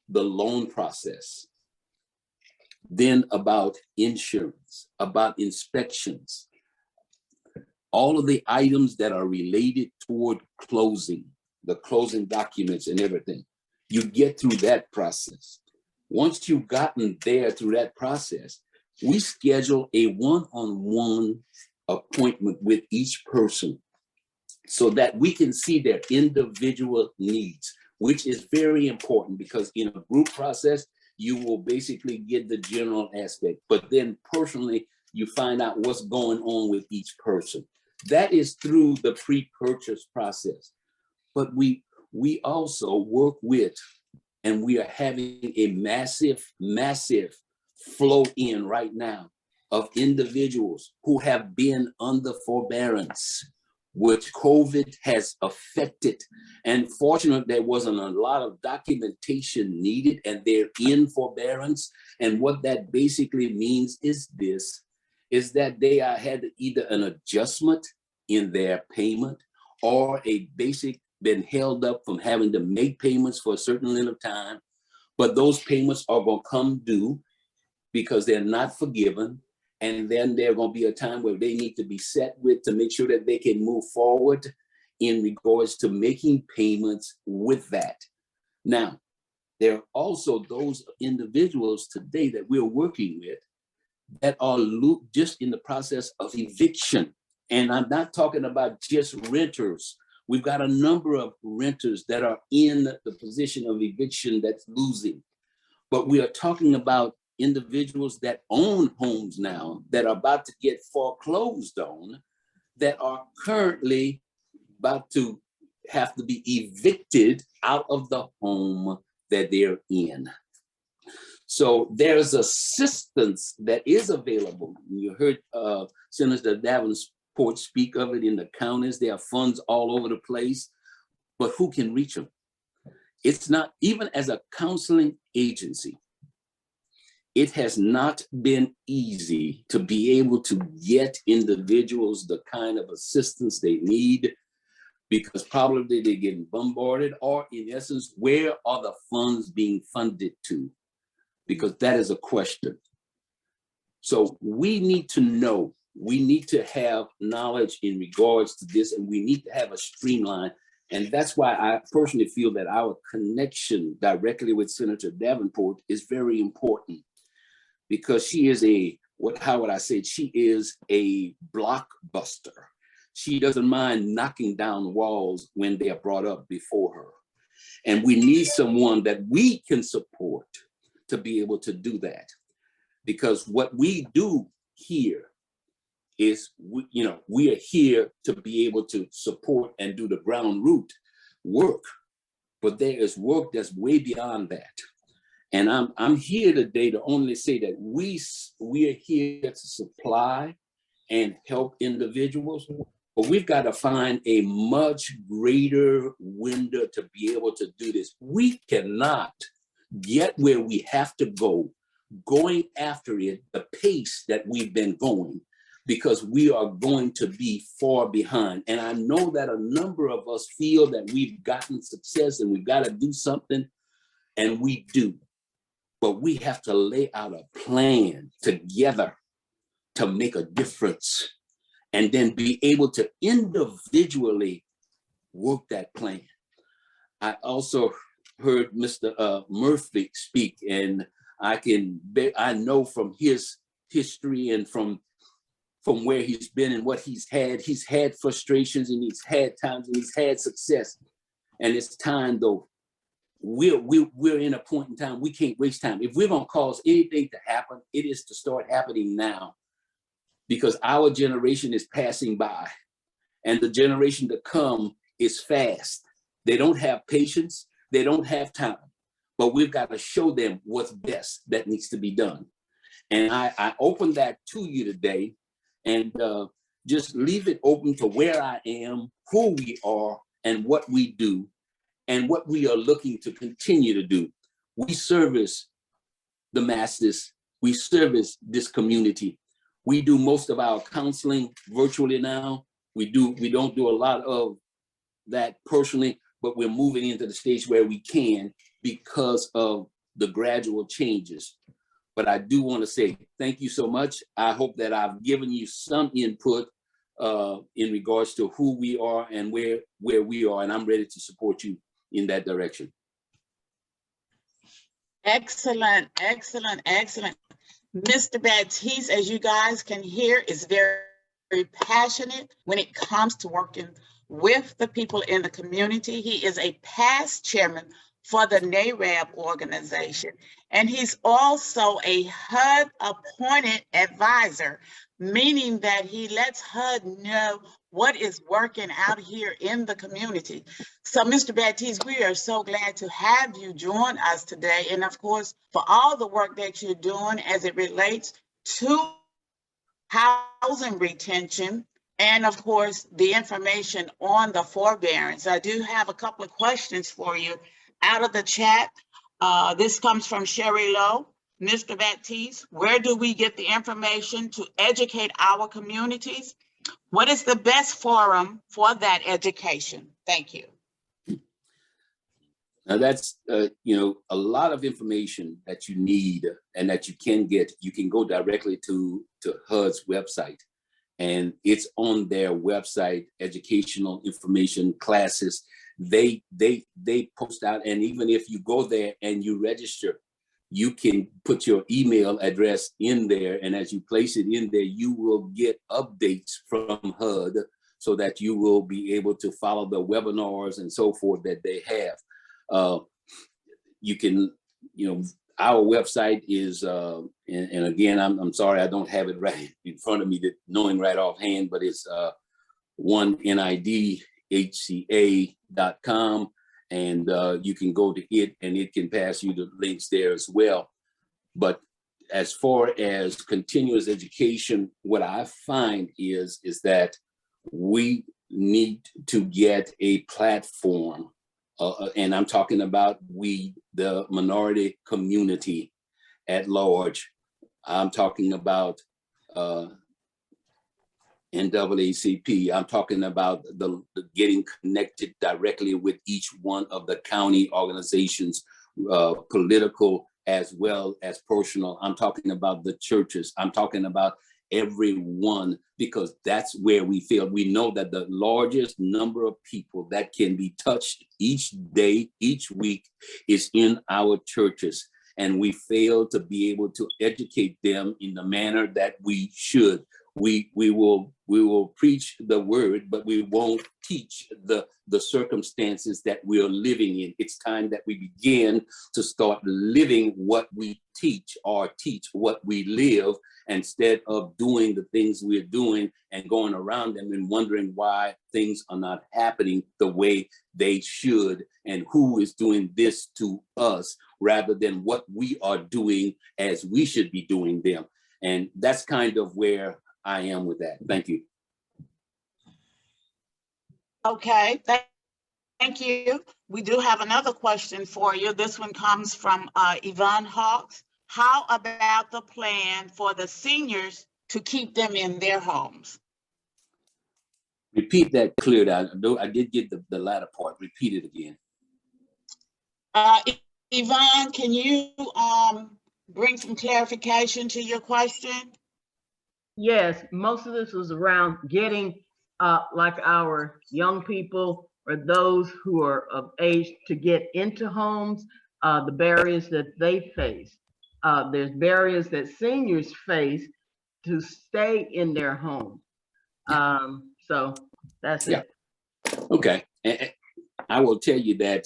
the loan process, then about insurance, about inspections, all of the items that are related toward closing, the closing documents and everything. You get through that process. Once you've gotten there through that process, we schedule a one-on-one appointment with each person so that we can see their individual needs, which is very important because in a group process, you will basically get the general aspect, but then personally, you find out what's going on with each person. That is through the pre-purchase process. But we also work with, and we are having a massive flow in right now of individuals who have been under forbearance, which COVID has affected. And fortunately, there wasn't a lot of documentation needed, and they're in forbearance. And what that basically means is this, is that they had either an adjustment in their payment or a basic been held up from having to make payments for a certain length of time, but those payments are going to come due because they're not forgiven. And then there's going to be a time where they need to be set with to make sure that they can move forward in regards to making payments with that. Now, there are also those individuals today that we're working with that are just in the process of eviction. And I'm not talking about just renters. We've got a number of renters that are in the position of eviction that's losing. But we are talking about individuals that own homes now that are about to get foreclosed on, that are currently about to have to be evicted out of the home that they're in. So there's assistance that is available. You heard Senator Davenport speak of it in the counties. There are funds all over the place, but who can reach them? It's not, even as a counseling agency, it has not been easy to be able to get individuals the kind of assistance they need, because probably they're getting bombarded, or in essence, where are the funds being funded to? Because that is a question. So we need to know, we need to have knowledge in regards to this, and we need to have a streamline. And that's why I personally feel that our connection directly with Senator Davenport is very important, because she is how would I say it? She is a blockbuster. She doesn't mind knocking down walls when they are brought up before her. And we need someone that we can support to be able to do that. Because what we do here is, we are here to be able to support and do the ground root work. But there is work that's way beyond that. And I'm here today to only say that we are here to supply and help individuals, but we've got to find a much greater window to be able to do this. We cannot get where we have to go, going after it, the pace that we've been going, because we are going to be far behind. And I know that a number of us feel that we've gotten success and we've got to do something, and we do. But we have to lay out a plan together to make a difference, and then be able to individually work that plan. I also heard Mr. Murphy speak, and I know from his history and from where he's been and what he's had frustrations, and he's had times, and he's had success. And it's time, though. We're in a point in time, we can't waste time. If we're gonna cause anything to happen, it is to start happening now, because our generation is passing by, and the generation to come is fast. They don't have patience, they don't have time, but we've got to show them what's best that needs to be done. And I open that to you today, and just leave it open to where I am, who we are, and what we do, and what we are looking to continue to do. We service the masses. We service this community. We do most of our counseling virtually now. We don't do a lot of that personally, but we're moving into the stage where we can, because of the gradual changes. But I do want to say thank you so much. I hope that I've given you some input in regards to who we are and where we are, and I'm ready to support you in that direction. Excellent, excellent, excellent. Mr. Baptiste, as you guys can hear, is very, very passionate when it comes to working with the people in the community. He is a past chairman for the NAACPGA organization, and he's also a HUD appointed advisor, meaning that he lets HUD know what is working out here in the community. So, Mr. Baptiste, we are so glad to have you join us today. And of course, for all the work that you're doing as it relates to housing retention, and of course, the information on the forbearance. I do have a couple of questions for you out of the chat. This comes from Sherry Lowe. Mr. Baptiste, where do we get the information to educate our communities? What is the best forum for that education? Thank you. Now that's, you know, a lot of information that you need and that you can get. You can go directly to HUD's website, and it's on their website, educational information, classes. They post out, and even if you go there and you register, you can put your email address in there, and as you place it in there, you will get updates from HUD so that you will be able to follow the webinars and so forth that they have. You can, you know, our website is, and again, I'm sorry, I don't have it right in front of me, knowing right offhand, but it's onenidhca.com. And you can go to it and it can pass you the links there as well. But as far as continuous education, what I find is that we need to get a platform, and I'm talking about we, the minority community at large. I'm talking about NAACP. I'm talking about the getting connected directly with each one of the county organizations, political as well as personal. I'm talking about the churches. I'm talking about everyone, because that's where we feel. We know that the largest number of people that can be touched each day, each week, is in our churches. And we fail to be able to educate them in the manner that we should. We will preach the word, but we won't teach the circumstances that we're living in. It's time that we begin to start living what we teach, or teach what we live, instead of doing the things we're doing and going around them and wondering why things are not happening the way they should, and who is doing this to us, rather than what we are doing as we should be doing them. And that's kind of where I am with that. Thank you. Okay, thank you. We do have another question for you. This one comes from Yvonne Hawks. How about the plan for the seniors to keep them in their homes? Repeat that clear. I did get the latter part. Repeat it again. Yvonne, can you bring some clarification to your question? Yes, most of this was around getting like our young people or those who are of age to get into homes, the barriers that they face. There's barriers that seniors face to stay in their home. So that's it. Okay. And I will tell you that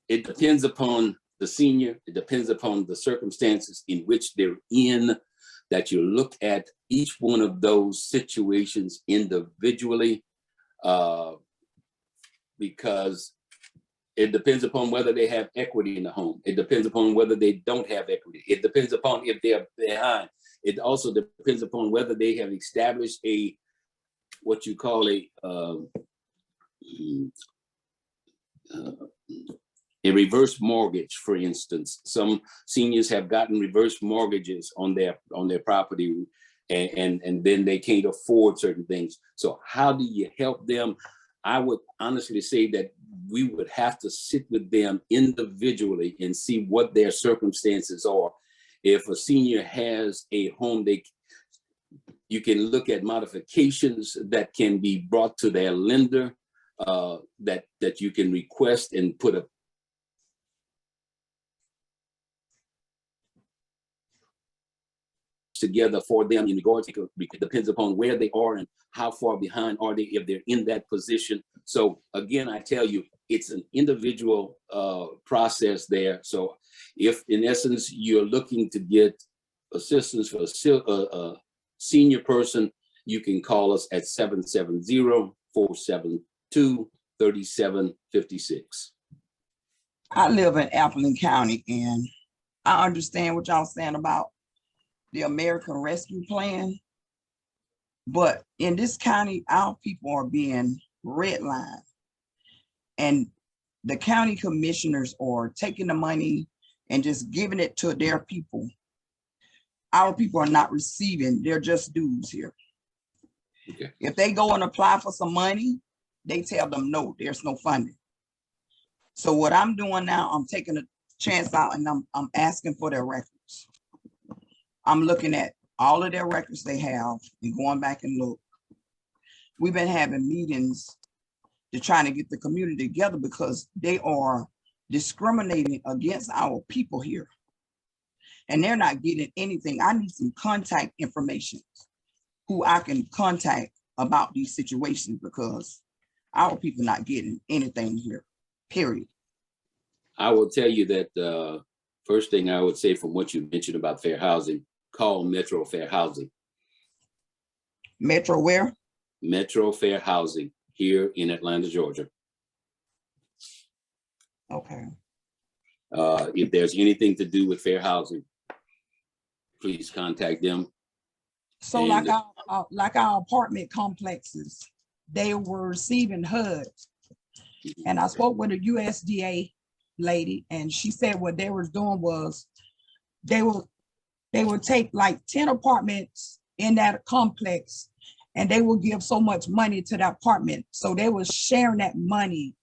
it depends upon the senior. It depends upon the circumstances in which they're in, that you look at each one of those situations individually, because it depends upon whether they have equity in the home. It depends upon whether they don't have equity. It depends upon if they're behind. It also depends upon whether they have established what you call a reverse mortgage, for instance. Some seniors have gotten reverse mortgages on their property, and then they can't afford certain things. So how do you help them? I would honestly say that we would have to sit with them individually and see what their circumstances are. If a senior has a home, you can look at modifications that can be brought to their lender, that you can request and put a together for them in regards to, it depends upon where they are and how far behind are they if they're in that position. So again, I tell you, it's an individual process there. So if in essence you're looking to get assistance for a senior person, you can call us at 770-472-3756. I live in Appleton County, and I understand what y'all saying about the American Rescue Plan. But in this county, our people are being redlined. And the county commissioners are taking the money and just giving it to their people. Our people are not receiving, they're just dues here. Okay. If they go and apply for some money, they tell them, no, there's no funding. So what I'm doing now, I'm taking a chance out and I'm asking for their records. I'm looking at all of their records they have and going back and look. We've been having meetings to trying to get the community together because they are discriminating against our people here. And they're not getting anything. I need some contact information who I can contact about these situations because our people not getting anything here, period. I will tell you that first thing I would say from what you mentioned about fair housing, call Metro Fair Housing. Metro where? Metro Fair Housing here in Atlanta, Georgia. Okay. If there's anything to do with fair housing, please contact them. So like our apartment complexes, they were receiving HUDs. And I spoke with a USDA lady and she said what they was doing was they would take like 10 apartments in that complex and they will give so much money to that apartment. So they was sharing that money,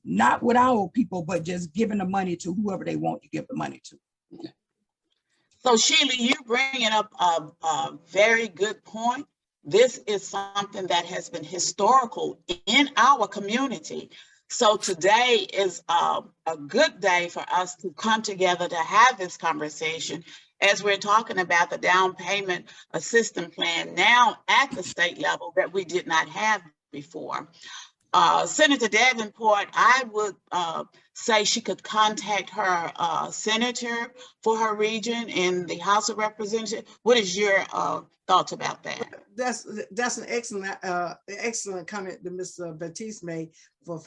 not with our people, but just giving the money to whoever they want to give the money to. Okay. So Sheila, you're bringing up a very good point. This is something that has been historical in our community. So today is a good day for us to come together to have this conversation as we're talking about the down payment assistance plan now at the state level that we did not have before. Senator Davenport, I would say she could contact her senator for her region in the House of Representatives. What is your thoughts about that? That's an excellent comment that Ms. Baptiste made for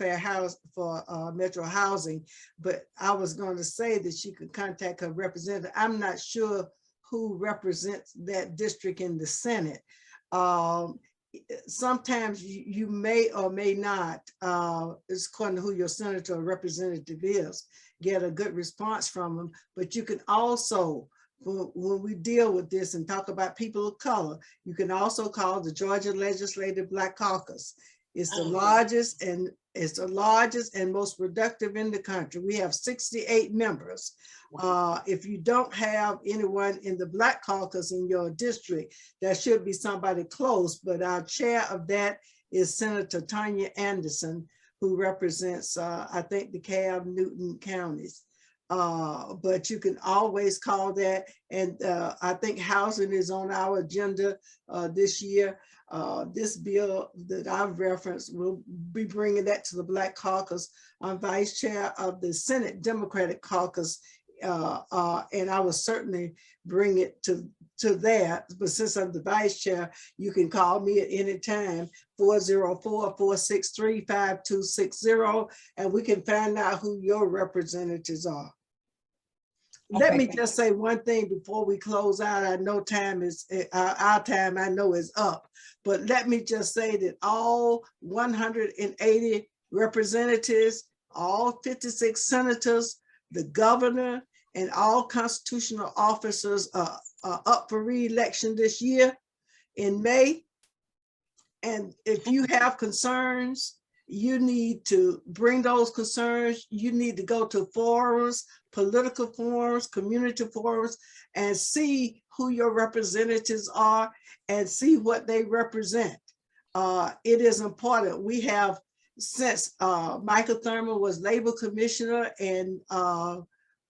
Metro Housing. But I was going to say that she could contact her representative. I'm not sure who represents that district in the Senate. Sometimes you may or may not, it's according to who your senator or representative is, get a good response from them. But you can also, when we deal with this and talk about people of color, you can also call the Georgia Legislative Black Caucus. It's the largest and most productive in the country. We have 68 members. If you don't have anyone in the Black Caucus in your district, there should be somebody close, but our chair of that is Senator Tanya Anderson, who represents, I think, the DeKalb, Newton counties. But you can always call that. And I think housing is on our agenda this year. This bill that I've referenced will be bringing that to the Black Caucus. I'm vice chair of the Senate Democratic Caucus, and I will certainly bring it to that. But since I'm the vice chair, you can call me at any time, 404-463-5260, and we can find out who your representatives are. Let me just say one thing before we close out. I know time is, our time I know is up, but let me just say that all 180 representatives, all 56 senators, the governor, and all constitutional officers are up for re-election this year in May. And if you have concerns, you need to bring those concerns. You need to go to forums, political forums, community forums, and see who your representatives are and see what they represent. It is important. We have, since Michael Thurman was labor commissioner and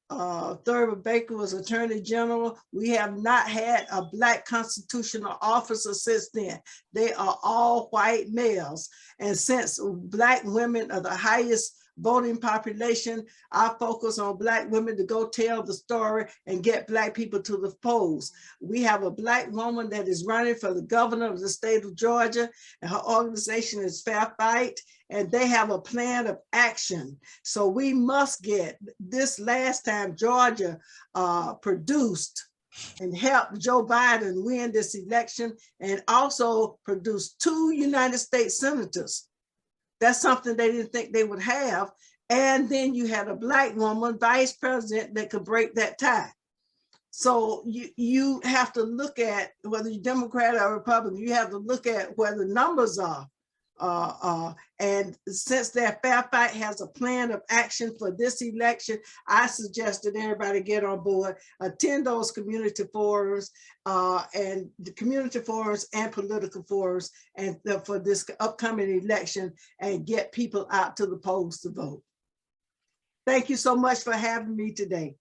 Thurber Baker was Attorney General. We have not had a Black constitutional officer since then. They are all white males. And since Black women are the highest voting population, I focus on Black women to go tell the story and get Black people to the polls. We have a Black woman that is running for the governor of the state of Georgia, and her organization is Fair Fight, and they have a plan of action. So we must get, this last time Georgia produced and helped Joe Biden win this election, and also produced 2 United States senators. That's something they didn't think they would have. And then you had a Black woman vice president that could break that tie. So you have to look at whether you're Democrat or Republican, you have to look at where the numbers are. And since their Fair Fight has a plan of action for this election, I suggest that everybody get on board, attend those community forums and the community forums and political forums and for this upcoming election, and get people out to the polls to vote. Thank you so much for having me today.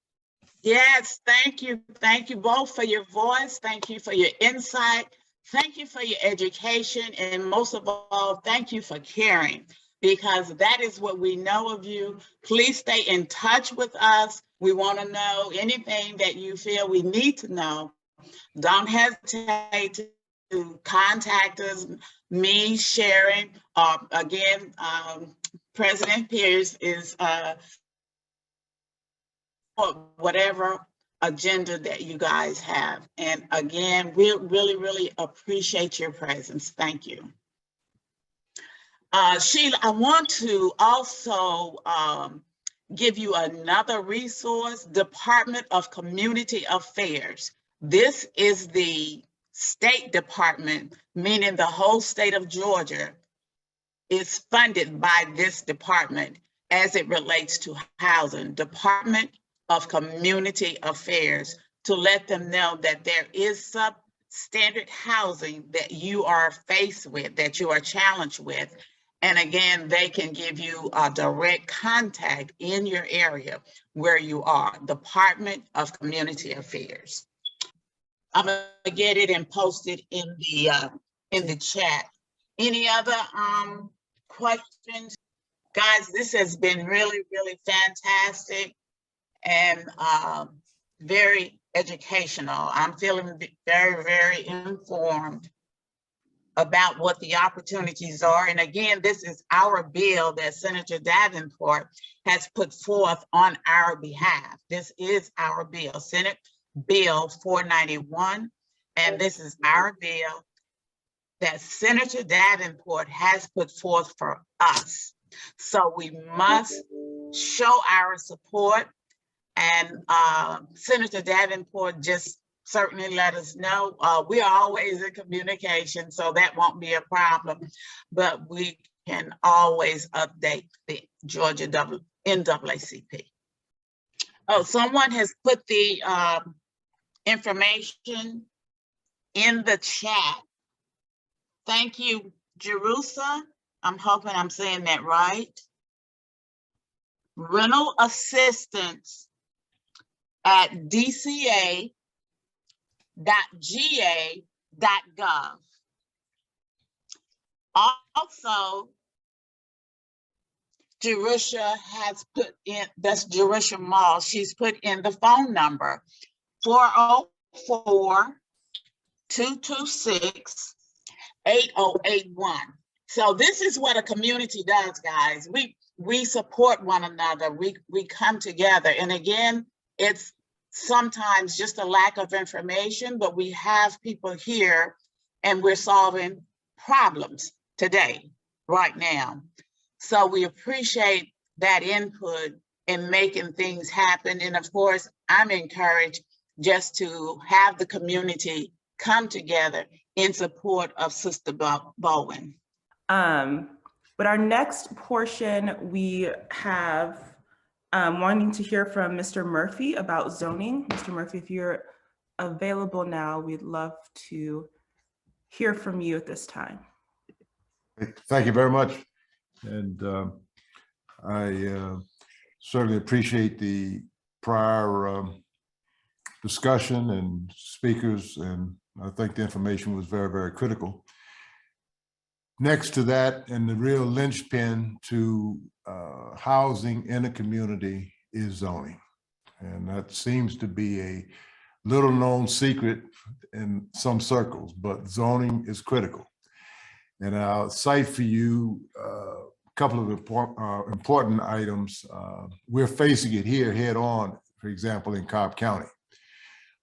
Yes, thank you. Thank you both for your voice. Thank you for your insight. Thank you for your education, and most of all, thank you for caring, because that is what we know of you. Please stay in touch with us. We want to know anything that you feel we need to know. Don't hesitate to contact us, me, Sharon, or again, President Pierce is whatever agenda that you guys have. And again, we really, really appreciate your presence. Thank you. Sheila, I want to also give you another resource, Department of Community Affairs. This is the State Department, meaning the whole state of Georgia is funded by this department as it relates to housing. Department of Community Affairs, to let them know that there is substandard housing that you are faced with, that you are challenged with. And again, they can give you a direct contact in your area where you are. Department of Community Affairs. I'm gonna get it and post it in the chat. Any other questions? Guys, this has been really, really fantastic and very educational. I'm feeling very, very informed about what the opportunities are. And again, this is our bill that Senator Davenport has put forth on our behalf. This is our bill, Senate Bill 491. And this is our bill that Senator Davenport has put forth for us. So we must show our support. And Senator Davenport just certainly let us know. We are always in communication, so that won't be a problem, but we can always update the Georgia NAACP. Oh, someone has put the information in the chat. Thank you, Jerusa. I'm hoping I'm saying that right. Rental assistance at dca.ga.gov. Also, Jerusha has put in, that's Jerusha Mall, she's put in the phone number 404-226-8081. So this is what a community does, guys. We support one another, we come together. And again, it's sometimes just a lack of information, but we have people here and we're solving problems today, right now. So we appreciate that input in making things happen. And of course, I'm encouraged just to have the community come together in support of Sister Bowen. But our next portion, we have wanting to hear from Mr. Murphy about zoning. Mr. Murphy, if you're available now, we'd love to hear from you at this time. Thank you very much. And I certainly appreciate the prior discussion and speakers, and I think the information was very, very critical. Next to that, and the real linchpin to housing in a community is zoning. And that seems to be a little known secret in some circles, but zoning is critical. And I'll cite for you a couple of important items. We're facing it here head on, for example, in Cobb County.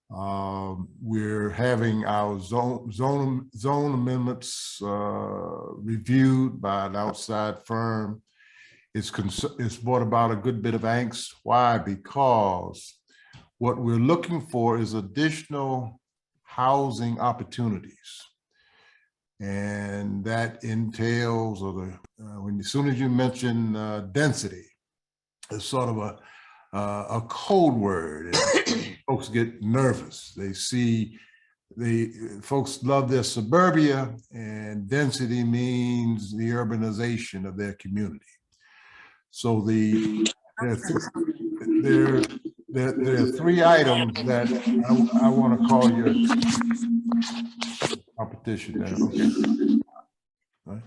We're having our zone amendments reviewed by an outside firm. It's brought about a good bit of angst. Why? Because what we're looking for is additional housing opportunities. And that entails, as soon as you mention density, it's sort of a code word. And folks get nervous. They see, folks love their suburbia, and density means the urbanization of their community. So there are three items that I want to call your competition there. Okay. Right.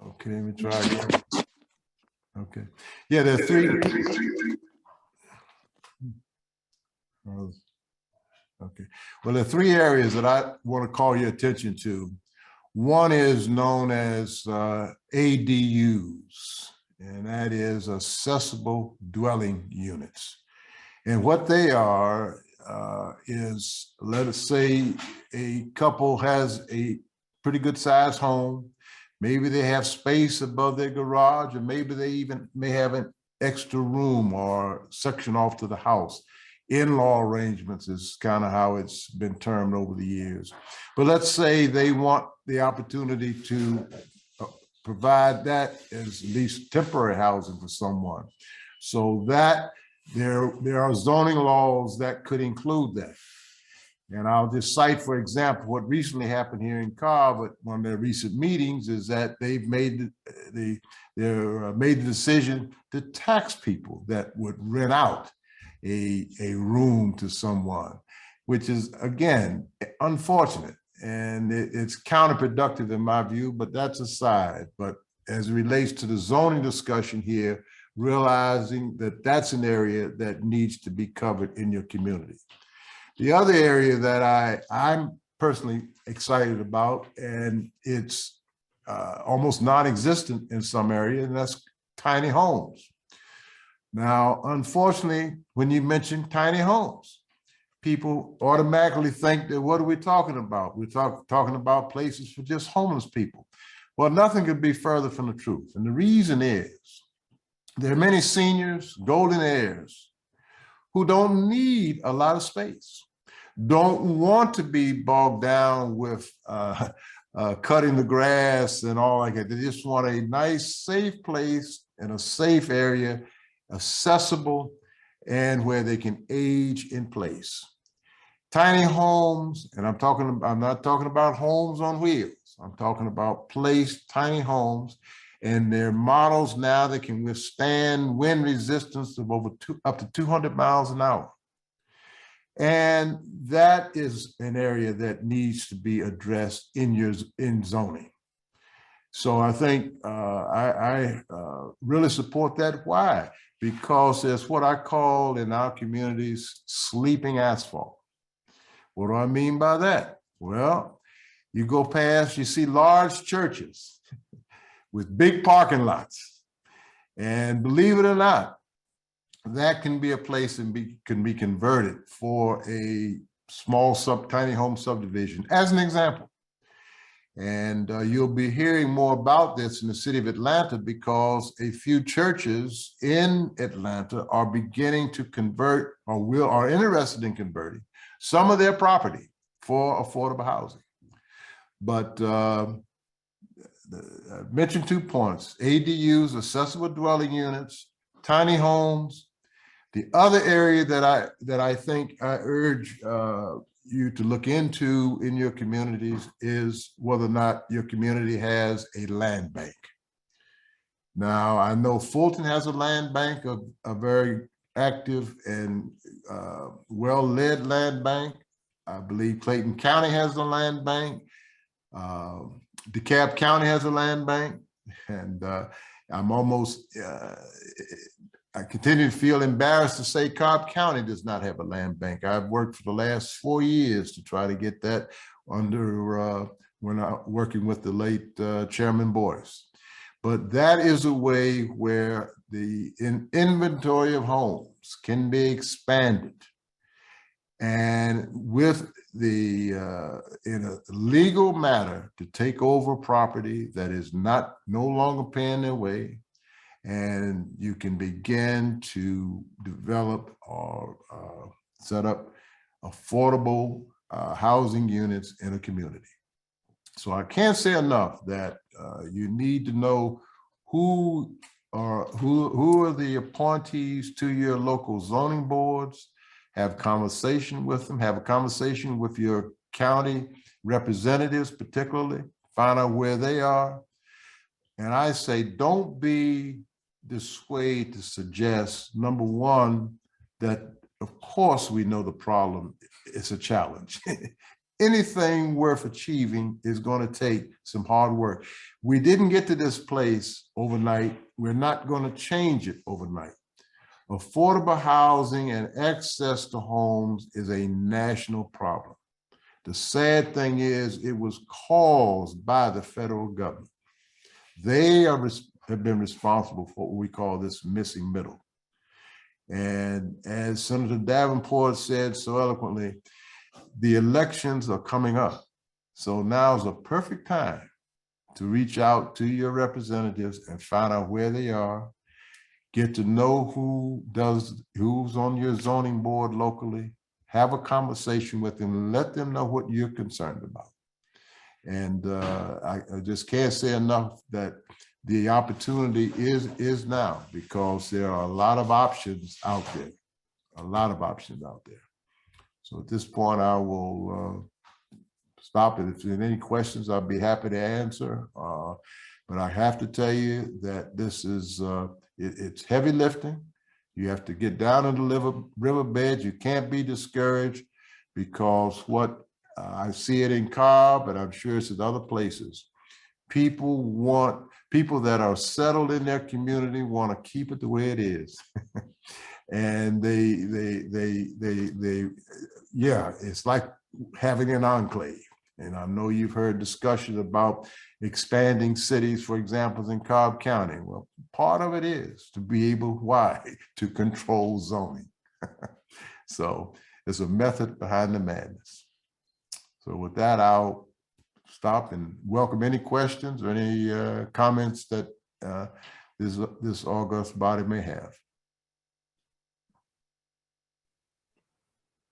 Okay, let me try again. Okay. Yeah, there are three. Okay. Well, there are three areas that I want to call your attention to. One is known as ADUs, and that is accessible dwelling units. And what they are is, let us say a couple has a pretty good sized home. Maybe they have space above their garage, or maybe they even may have an extra room or section off to the house. In-law arrangements is kind of how it's been termed over the years. But let's say they want the opportunity to provide that as at least temporary housing for someone. So that there are zoning laws that could include that. And I'll just cite, for example, what recently happened here in Cobb at one of their recent meetings is that they've made the decision to tax people that would rent out a room to someone, which is, again, unfortunate. And it's counterproductive in my view, but that's aside. But as it relates to the zoning discussion here, realizing that that's an area that needs to be covered in your community. The other area that I'm personally excited about, and it's almost non-existent in some areas, and that's tiny homes. Now, unfortunately, when you mention tiny homes, people automatically think that what are we talking about? We're talking about places for just homeless people. Well, nothing could be further from the truth. And the reason is there are many seniors, golden heirs, who don't need a lot of space, don't want to be bogged down with cutting the grass and all like that. They just want a nice, safe place in a safe area, accessible, and where they can age in place. Tiny homes, and I'm not talking about homes on wheels. I'm talking about placed tiny homes, and they're models now that can withstand wind resistance of up to 200 miles an hour. And that is an area that needs to be addressed in zoning. So I think I really support that. Why? Because there's what I call in our communities sleeping asphalt. What do I mean by that? Well, you go past, you see large churches with big parking lots. And believe it or not, that can be a place and can be converted for a small tiny home subdivision, as an example. And you'll be hearing more about this in the city of Atlanta, because a few churches in Atlanta are beginning to convert, or are interested in converting some of their property for affordable housing. But I mentioned 2 points: ADUs, accessible dwelling units, tiny homes. The other area that I think I urge you to look into in your communities is whether or not your community has a land bank. Now, I know Fulton has a land bank, a very active and well-led land bank. I believe Clayton County has a land bank. DeKalb County has a land bank. And I'm almost, I continue to feel embarrassed to say Cobb County does not have a land bank. I've worked for the last 4 years to try to get that under, when I'm working with the late Chairman Boyce. But that is a way where the inventory of homes can be expanded. And with the, in a legal matter, to take over property that is no longer paying their way, and you can begin to develop or set up affordable housing units in a community. So I can't say enough that you need to know who are the appointees to your local zoning boards. Have conversation with them, have a conversation with your county representatives, particularly, find out where they are. And I say, don't be dissuaded to suggest, number one, that of course we know the problem, it's a challenge. Anything worth achieving is going to take some hard work. We didn't get to this place overnight. We're not going to change it overnight. Affordable housing and access to homes is a national problem. The sad thing is it was caused by the federal government. They have been responsible for what we call this missing middle. And as Senator Davenport said so eloquently, the elections are coming up. So now's a perfect time to reach out to your representatives and find out where they are, get to know who's on your zoning board locally, have a conversation with them, and let them know what you're concerned about. And I just can't say enough that the opportunity is now, because there are a lot of options out there, So at this point, I will stop it. If there's any questions, I'll be happy to answer. But I have to tell you that this is, it's heavy lifting. You have to get down in the riverbed. You can't be discouraged, because what I see it in Cobb, but I'm sure it's in other places. People that are settled in their community want to keep it the way it is. And yeah, it's like having an enclave. And I know you've heard discussion about expanding cities, for example, in Cobb County. Well, part of it is to be able, why? To control zoning. So there's a method behind the madness. So with that, I'll stop and welcome any questions or any comments that this august body may have.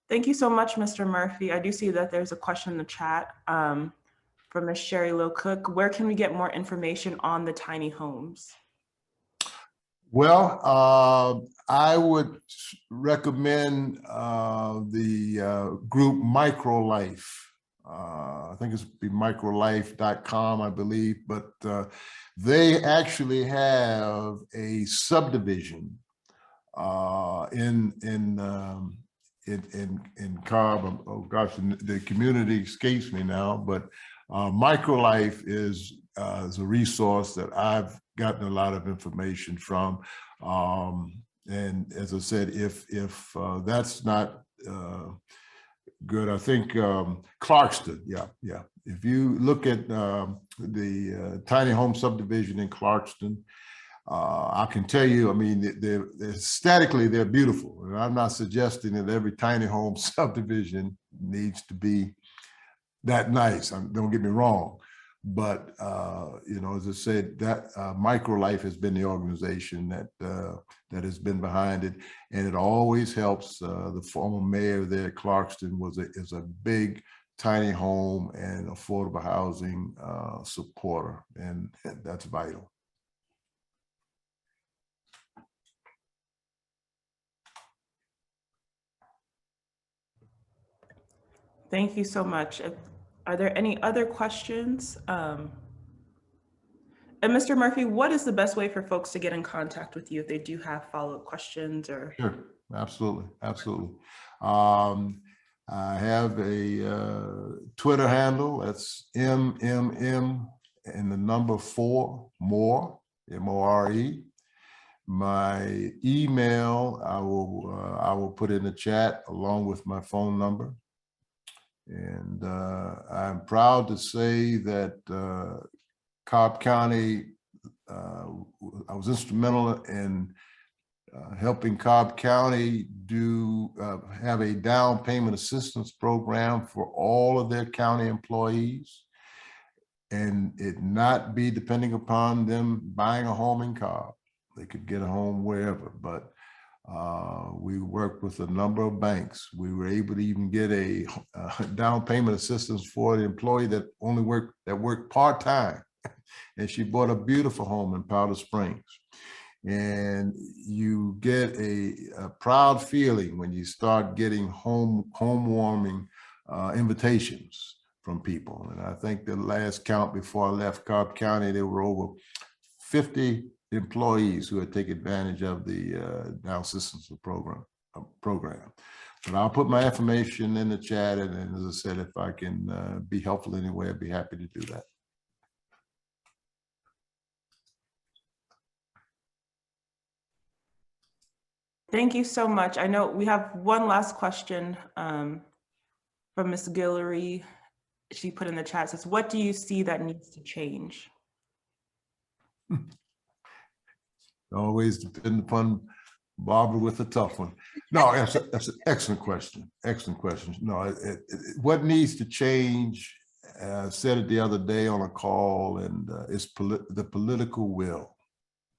Thank you so much, Mr. Murphy. I do see that there's a question in the chat from Ms. Sherry Lowe Cook. Where can we get more information on the tiny homes? Well, I would recommend the group MicroLife. I think it's microlife.com, I believe, but they actually have a subdivision in Cobb. Oh gosh, the community escapes me now, but MicroLife is a resource that I've gotten a lot of information from. And as I said, if that's not good, I think Clarkston, yeah. If you look at the tiny home subdivision in Clarkston, I can tell you, I mean, they're aesthetically, they're beautiful. And I'm not suggesting that every tiny home subdivision needs to be that nice. Don't get me wrong. But, you know, as I said, that MicroLife has been the organization that has been behind it. And it always helps. The former mayor there, Clarkston, is a big tiny home and affordable housing supporter. And that's vital. Thank you so much. Are there any other questions? And Mr. Murphy, what is the best way for folks to get in contact with you if they do have follow-up questions or? Sure, absolutely, absolutely. I have a Twitter handle, that's MMM and the number 4, more, MORE. My email, I will put in the chat along with my phone number. And I'm proud to say that Cobb County, I was instrumental in helping Cobb County have a down payment assistance program for all of their county employees, and it not be depending upon them buying a home in Cobb. They could get a home wherever, but we worked with a number of banks. We were able to even get a down payment assistance for the employee that worked part-time. And she bought a beautiful home in Powder Springs. And you get a proud feeling when you start getting home-warming invitations from people. And I think the last count before I left Cobb County, there were over 50 employees who had taken advantage of the Down Systems program. But I'll put my information in the chat, and as I said, if I can be helpful in any way, I'd be happy to do that. Thank you so much. I know we have one last question from Ms. Guillory. She put in the chat, says, what do you see that needs to change? Always depend upon Barbara with a tough one. No, that's an excellent question. Excellent question. No, what needs to change, I said it the other day on a call, and it's the political will,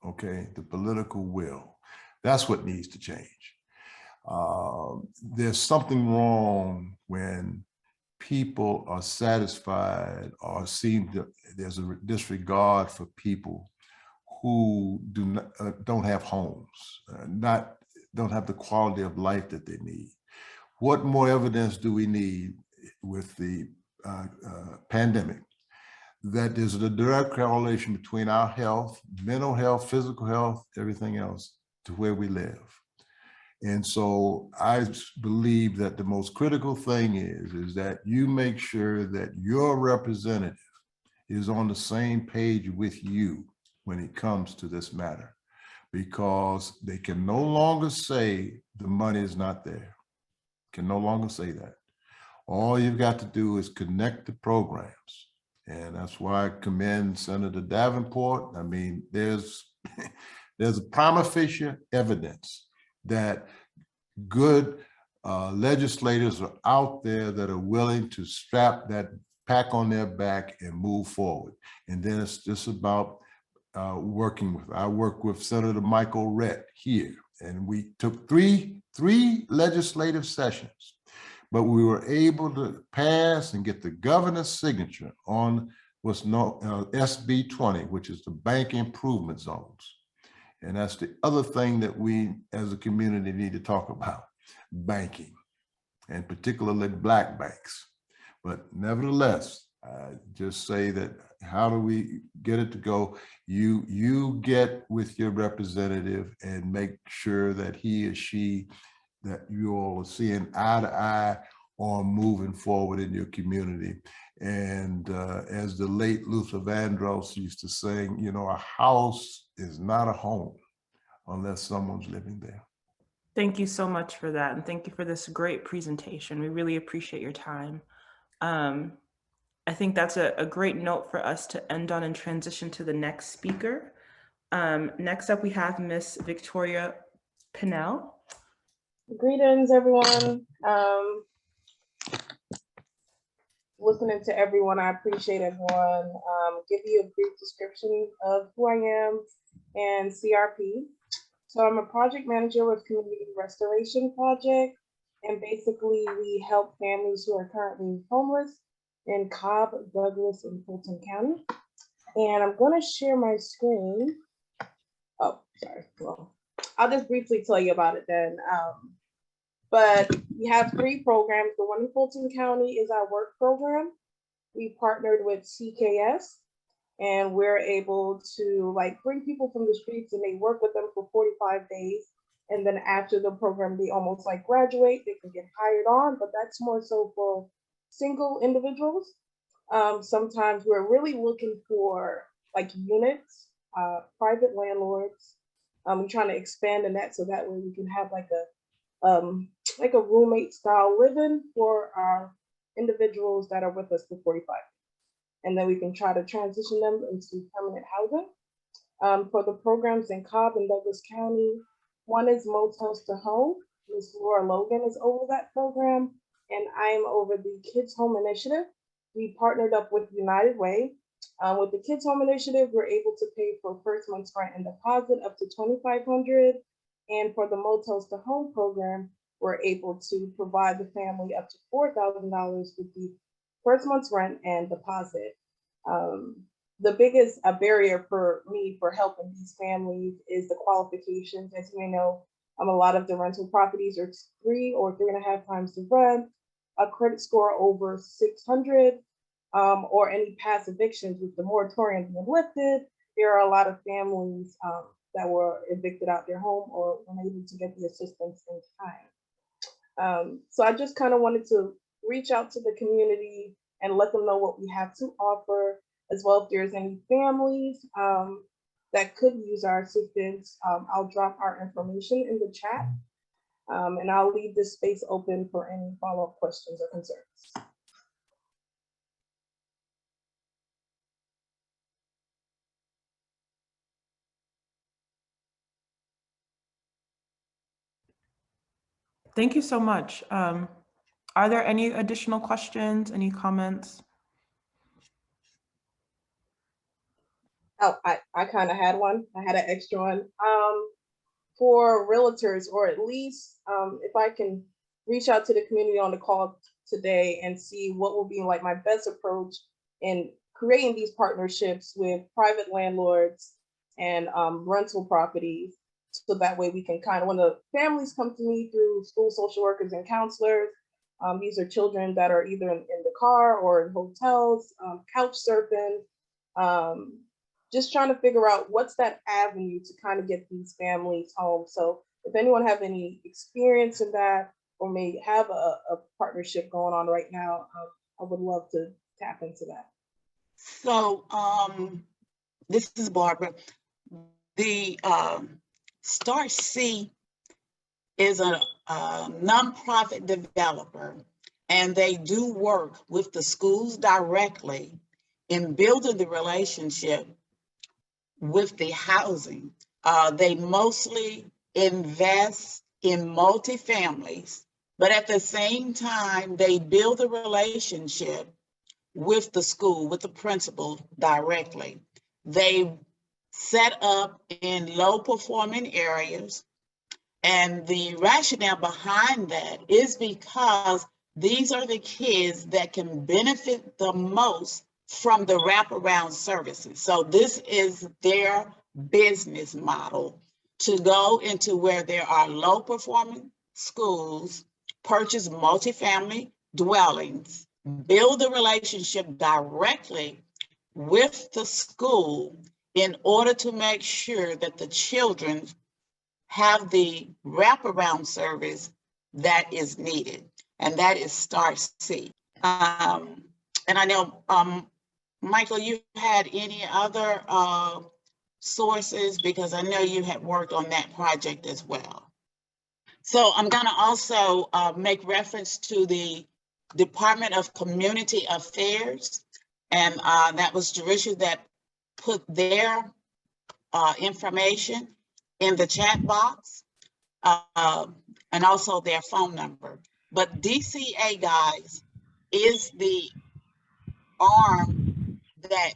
okay? The political will. That's what needs to change. There's something wrong when people are satisfied or there's a disregard for people who don't have homes, don't have the quality of life that they need. What more evidence do we need with the pandemic that there's a direct correlation between our health, mental health, physical health, everything else, to where we live? And so I believe that the most critical thing is that you make sure that your representative is on the same page with you when it comes to this matter, because they can no longer say the money is not there. Can no longer say that. All you've got to do is connect the programs. And that's why I commend Senator Davenport. I mean, there's a prima facie evidence that good legislators are out there that are willing to strap that pack on their back and move forward. And then it's just about I work with Senator Michael Rett here, and we took three legislative sessions, but we were able to pass and get the governor's signature on what's known SB 20, which is the bank improvement zones. And that's the other thing that we as a community need to talk about, banking, and particularly Black banks. But nevertheless, I just say that how do we get it to go? You get with your representative and make sure that he or she, that you all are seeing eye to eye on moving forward in your community. And as the late Luther Vandross used to say, you know, a house is not a home unless someone's living there. Thank you so much for that. And thank you for this great presentation. We really appreciate your time. I think that's a great note for us to end on and transition to the next speaker. Next up, we have Miss Victoria Pinell. Greetings, everyone. Listening to everyone, I appreciate everyone. Give you a brief description of who I am and CRP. So I'm a project manager with Community Restoration Project, and basically we help families who are currently homeless in Cobb, Douglas, and Fulton County. And I'm going to share my screen. Oh, sorry. Well, I'll just briefly tell you about it then. But we have 3 programs. The one in Fulton County is our work program. We partnered with CKS, And we're able to like bring people from the streets and they work with them for 45 days. And then after the program, they almost like graduate, they can get hired on, but that's more so for single individuals. Sometimes we're really looking for like units, private landlords. We're trying to expand in that so that way we can have like a roommate style living for our individuals that are with us for 45. And then we can try to transition them into permanent housing. For the programs in Cobb and Douglas County, one is Motels to Home. Ms. Laura Logan is over that program, and I'm over the Kids Home Initiative. We partnered up with United Way. With the Kids Home Initiative, we're able to pay for first month's rent and deposit up to $2,500. And for the Motels to Home program, we're able to provide the family up to $4,000 with the first month's rent and deposit. The biggest barrier for me for helping these families is the qualifications. As you may know, a lot of the rental properties are 3 or 3.5 times the rent, a credit score over 600, or any past evictions. With the moratorium being lifted, there are a lot of families that were evicted out their home or unable to get the assistance in time. So I just kind of wanted to reach out to the community and let them know what we have to offer, as well if there's any families that could use our assistance. I'll drop our information in the chat, and I'll leave this space open for any follow-up questions or concerns. Thank you so much. Are there any additional questions, any comments? Oh, I kind of had one. I had an extra one. For realtors, or at least if I can reach out to the community on the call today and see what will be like my best approach in creating these partnerships with private landlords and rental properties. So that way we can kind of, when the families come to me through school social workers and counselors, these are children that are either in the car or in hotels, couch surfing, just trying to figure out what's that avenue to kind of get these families home. So if anyone have any experience in that or may have a partnership going on right now, I would love to tap into that. So this is Barbara. The Star C is a nonprofit developer, and they do work with the schools directly in building the relationship with the housing. They mostly invest in multifamilies, but at the same time, they build a relationship with the school, with the principal directly. They set up in low performing areas. And the rationale behind that is because these are the kids that can benefit the most from the wraparound services. So this is their business model, to go into where there are low performing schools, purchase multifamily dwellings, build a relationship directly with the school in order to make sure that the children have the wraparound service that is needed. And that is Star C. And I know, Michael, you had any other sources, because I know you had worked on that project as well. So I'm gonna also make reference to the Department of Community Affairs, and that was Jerusha that put their information in the chat box, and also their phone number. But DCA, guys, is the arm that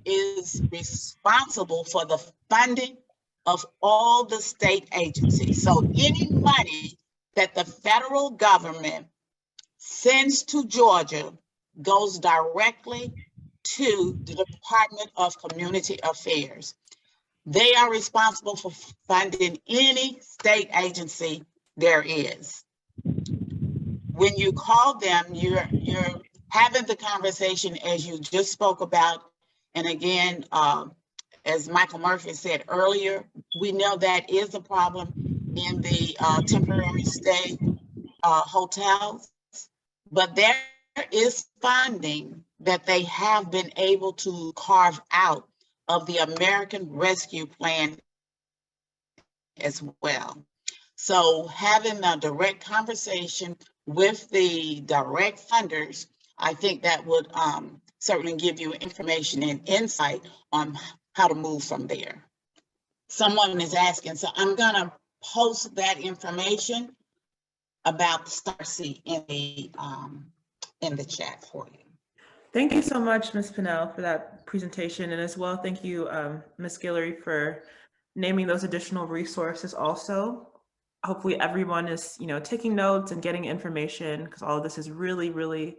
is responsible for the funding of all the state agencies. So any money that the federal government sends to Georgia goes directly to the Department of Community Affairs. They are responsible for funding any state agency there is. When you call them, you're having the conversation as you just spoke about And again, as Michael Murphy said earlier, we know that is a problem in the temporary stay hotels, but there is funding that they have been able to carve out of the American Rescue Plan as well. So having a direct conversation with the direct funders, I think that would certainly give you information and insight on how to move from there. Someone is asking, so I'm gonna post that information about the StarSeed in the chat for you. Thank you so much, Ms. Pinell, for that presentation. And as well, thank you, Ms. Guillory, for naming those additional resources also. Hopefully everyone is, taking notes and getting information, because all of this is really, really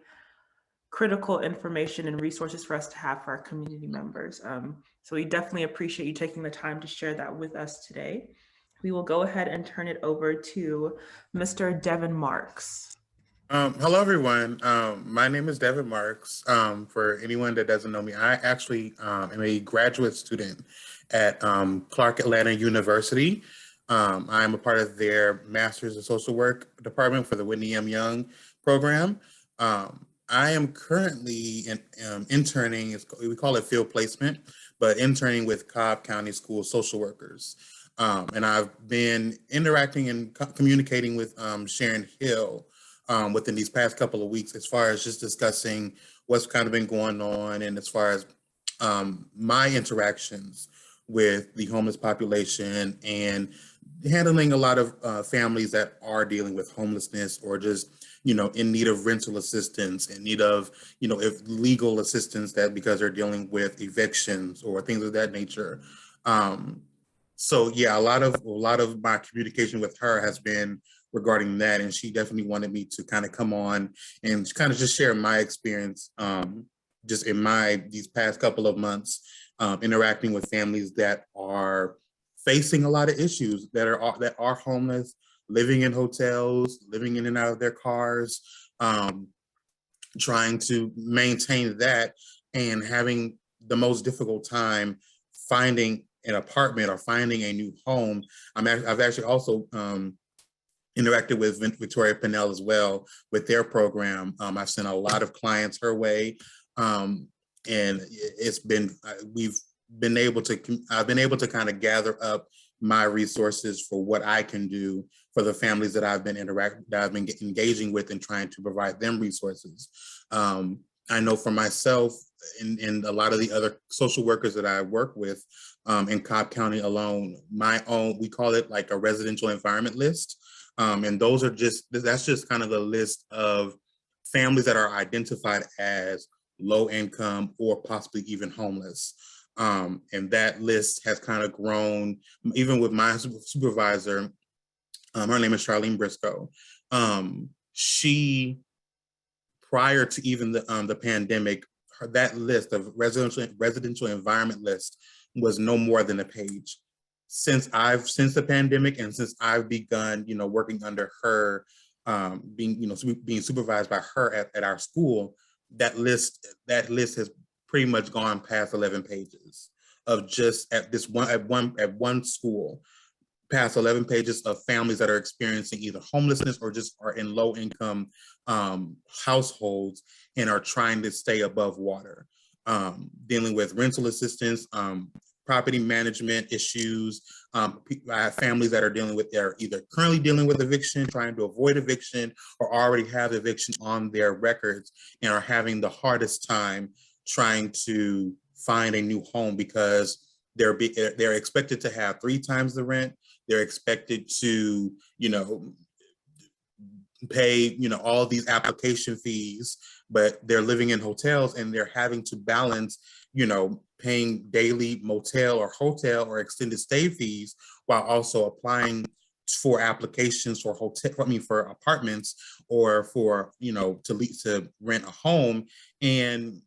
critical information and resources for us to have for our community members. So we definitely appreciate you taking the time to share that with us today. We will go ahead and turn it over to Mr. Devin Marks. Hello, everyone. My name is Devin Marks. For anyone that doesn't know me, I actually am a graduate student at Clark Atlanta University. I'm a part of their Master's of Social Work department for the Whitney M. Young program. I am currently interning, we call it field placement, but interning with Cobb County School social workers. And I've been interacting and communicating with Sharon Hill within these past couple of weeks, as far as just discussing what's kind of been going on, and as far as my interactions with the homeless population and handling a lot of families that are dealing with homelessness, or just, in need of rental assistance, in need of, if legal assistance, that because they're dealing with evictions or things of that nature. So yeah, a lot of my communication with her has been regarding that, and she definitely wanted me to kind of come on and kind of just share my experience just in these past couple of months interacting with families that are facing a lot of issues, that are homeless, living in hotels, living in and out of their cars, trying to maintain that, and having the most difficult time finding an apartment or finding a new home. I've actually also interacted with Victoria Pinell as well with their program. I've sent a lot of clients her way, and I've been able to kind of gather up my resources for what I can do for the families that I've been engaging with and trying to provide them resources. I know for myself and a lot of the other social workers that I work with in Cobb County alone, we call it like a residential environment list. And that's just kind of the list of families that are identified as low income or possibly even homeless. And that list has kind of grown, even with my supervisor. Her name is Charlene Briscoe. She, prior to even the pandemic, that list of residential environment list was no more than a page. Since the pandemic, and since I've begun, working under her, being supervised by her at our school, that list has pretty much gone past 11 pages of just at one school, past 11 pages of families that are experiencing either homelessness or just are in low income households and are trying to stay above water, dealing with rental assistance, property management issues. I have families that are either currently dealing with eviction, trying to avoid eviction, or already have eviction on their records and are having the hardest time trying to find a new home because they're expected to have 3 times the rent. They're expected to, pay, all these application fees, but they're living in hotels and they're having to balance, paying daily motel or hotel or extended stay fees while also applying for applications for for apartments or for, to rent a home, and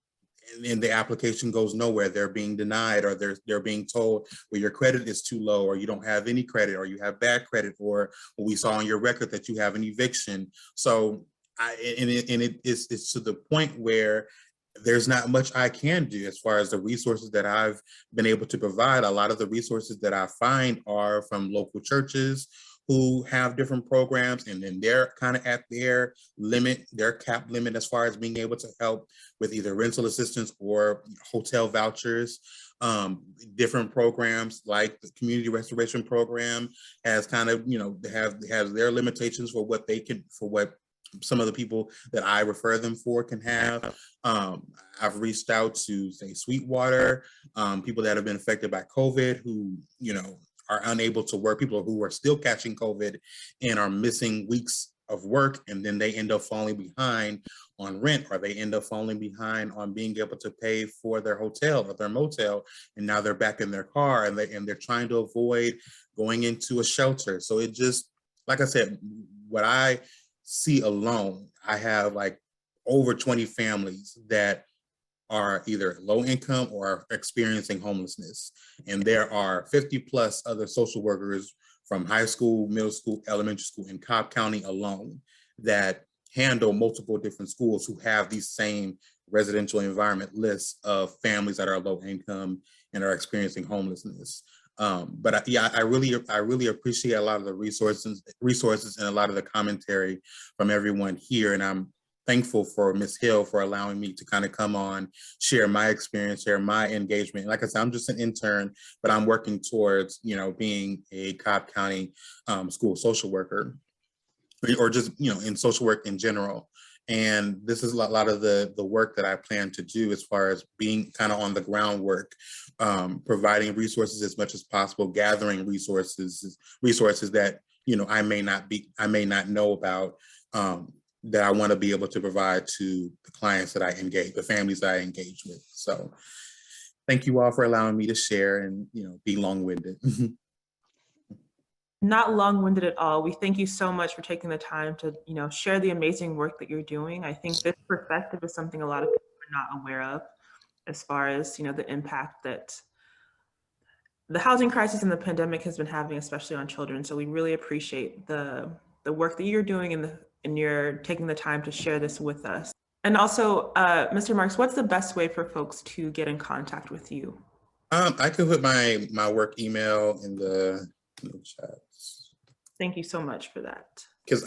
the application goes nowhere. They're being denied, or they're being told, well, your credit is too low, or you don't have any credit, or you have bad credit, or we saw on your record that you have an eviction. So it's to the point where there's not much I can do as far as the resources that I've been able to provide. A lot of the resources that I find are from local churches who have different programs, and then they're kind of at their limit, their cap limit as far as being able to help with either rental assistance or hotel vouchers. Different programs like the community restoration program has kind of, has their limitations for what they can, for what some of the people that I refer them for can have. I've reached out to, say, Sweetwater, people that have been affected by COVID who, are unable to work, people who are still catching COVID and are missing weeks of work, and then they end up falling behind on rent, or they end up falling behind on being able to pay for their hotel or their motel, and now they're back in their car and they're trying to avoid going into a shelter. So it just, like I said, what I see alone, I have like over 20 families that are either low income or are experiencing homelessness. And there are 50 plus other social workers from high school, middle school, elementary school in Cobb County alone that handle multiple different schools who have these same residential environment lists of families that are low income and are experiencing homelessness. But I really appreciate a lot of the resources and a lot of the commentary from everyone here. And I'm thankful for Ms. Hill for allowing me to kind of come on, share my experience, share my engagement. Like I said, I'm just an intern, but I'm working towards, being a Cobb County school social worker, or just, in social work in general. And this is a lot of the work that I plan to do as far as being kind of on the groundwork, providing resources as much as possible, gathering resources that, I may not know about, that I want to be able to provide to the clients that I engage, the families that I engage with. So thank you all for allowing me to share and, be long-winded. Not long-winded at all. We thank you so much for taking the time to, share the amazing work that you're doing. I think this perspective is something a lot of people are not aware of, as far as, the impact that the housing crisis and the pandemic has been having, especially on children. So we really appreciate the work that you're doing and you're taking the time to share this with us. And also, Mr. Marks, what's the best way for folks to get in contact with you? I could put my work email in the chat. Thank you so much for that. Because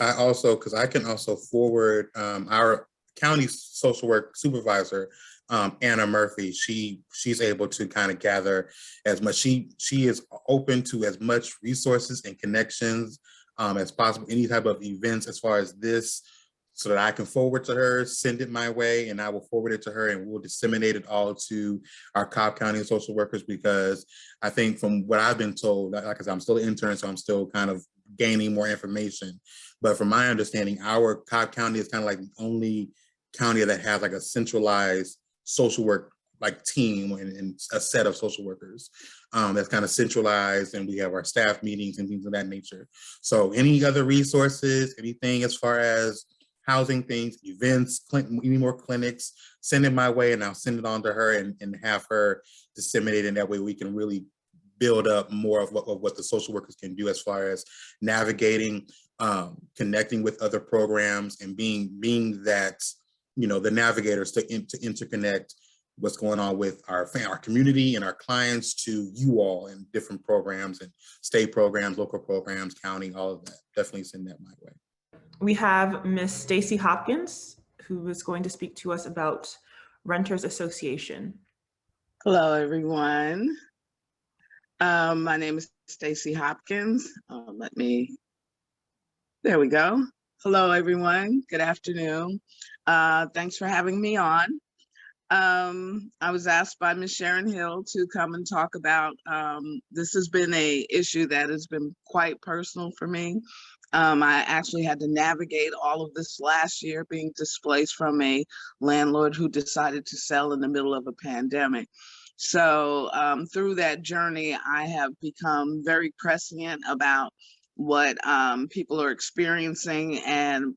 I can also forward our county social work supervisor, Anna Murphy. She's able to kind of gather as much. She is open to as much resources and connections as possible, any type of events as far as this, so that I can forward to her, send it my way, and I will forward it to her, and we'll disseminate it all to our Cobb County social workers. Because I think from what I've been told, like I said, I'm still an intern, so I'm still kind of gaining more information. But from my understanding, our Cobb County is kind of like the only county that has like a centralized social work like team and a set of social workers that's kind of centralized, and we have our staff meetings and things of that nature. So any other resources, anything as far as housing things, events, any more clinics, send it my way and I'll send it on to her and have her disseminate it. That way we can really build up more of what the social workers can do as far as navigating, connecting with other programs, and being that, the navigators to interconnect what's going on with our community and our clients to you all in different programs and state programs, local programs, county, all of that. Definitely send that my way. We have Miss Stacey Hopkins, who is going to speak to us about Renters Association. Hello, everyone. My name is Stacy Hopkins. There we go. Hello, everyone. Good afternoon. Thanks for having me on. I was asked by Ms. Sharon Hill to come and talk about, this has been an issue that has been quite personal for me. I actually had to navigate all of this last year, being displaced from a landlord who decided to sell in the middle of a pandemic. So through that journey, I have become very prescient about what people are experiencing. And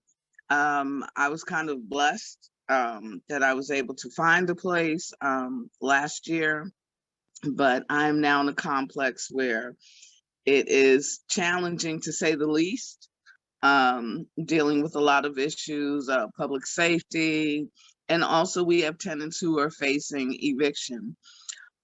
I was kind of blessed that I was able to find a place last year, but I'm now in a complex where it is challenging, to say the least, dealing with a lot of issues, public safety, And also we have tenants who are facing eviction.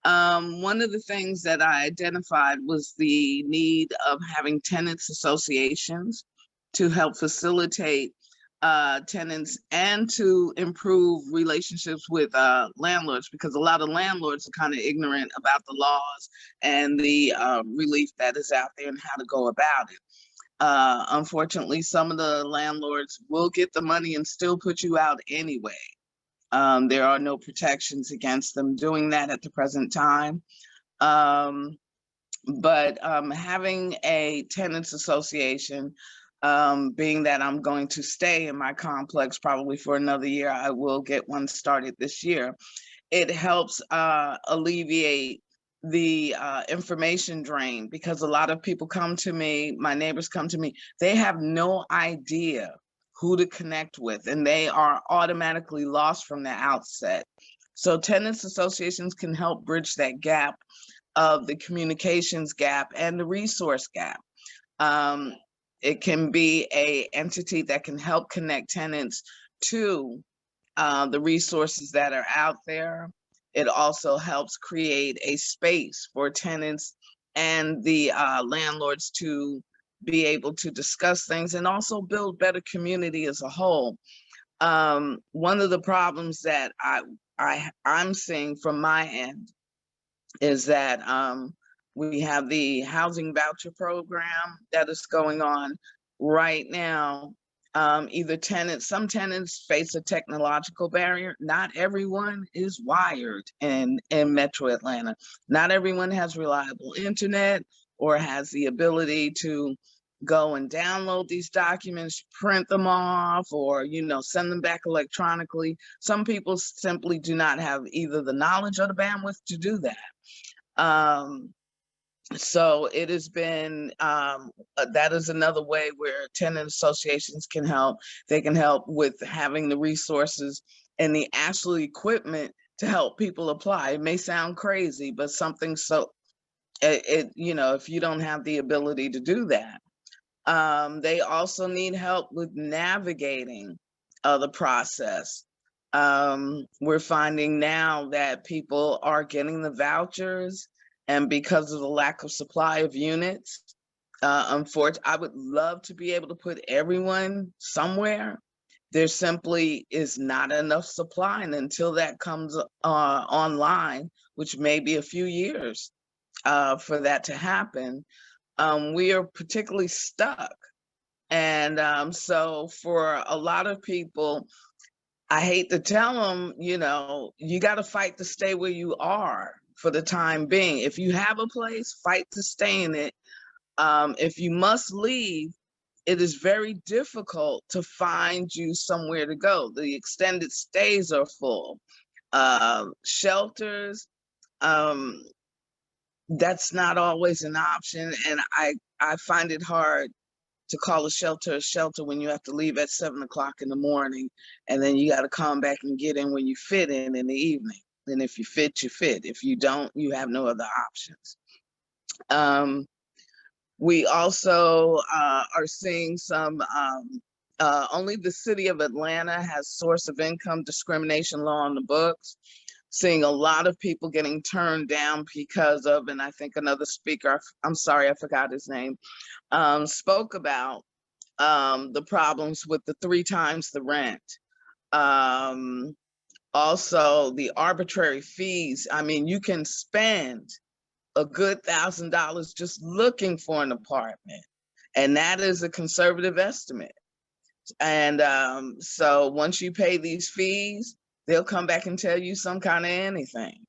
One of the things that I identified was the need of having tenants associations to help facilitate tenants and to improve relationships with landlords, because a lot of landlords are kind of ignorant about the laws and the relief that is out there and how to go about it. Unfortunately, some of the landlords will get the money and still put you out anyway. There are no protections against them doing that at the present time. But having a tenants association, being that I'm going to stay in my complex probably for another year, I will get one started this year. It helps alleviate the information drain, because a lot of people come to me, my neighbors come to me, they have no idea who to connect with, and they are automatically lost from the outset. So tenants associations can help bridge that gap of the communications gap and the resource gap. It can be a entity that can help connect tenants to the resources that are out there. It also helps create a space for tenants and the landlords to be able to discuss things and also build better community as a whole. One of the problems that I'm seeing from my end is that we have the housing voucher program that is going on right now. Some tenants face a technological barrier. Not everyone is wired in Metro Atlanta. Not everyone has reliable internet or has the ability to go and download these documents, print them off, or send them back electronically. Some people simply do not have either the knowledge or the bandwidth to do that. So it has been, that is another way where tenant associations can help. They can help with having the resources and the actual equipment to help people apply. It may sound crazy, but something so, if you don't have the ability to do that. They also need help with navigating the process. We're finding now that people are getting the vouchers, and because of the lack of supply of units, unfortunately, I would love to be able to put everyone somewhere. There simply is not enough supply, and until that comes online, which may be a few years for that to happen, we are particularly stuck. And so for a lot of people, I hate to tell them, you got to fight to stay where you are for the time being. If you have a place, fight to stay in it. If you must leave, it is very difficult to find you somewhere to go. The extended stays are full. Shelters, that's not always an option. And I find it hard to call a shelter when you have to leave at 7 o'clock in the morning, and then you got to come back and get in when you fit in the evening. And if you fit, you fit. If you don't, you have no other options. We also are seeing some, only the city of Atlanta has source of income discrimination law on the books. Seeing a lot of people getting turned down because of, and I think another speaker, I'm sorry, I forgot his name, spoke about the problems with the 3 times the rent. Also, the arbitrary fees. I mean, you can spend a good $1,000 just looking for an apartment, and that is a conservative estimate. And so once you pay these fees, they'll come back and tell you some kind of anything.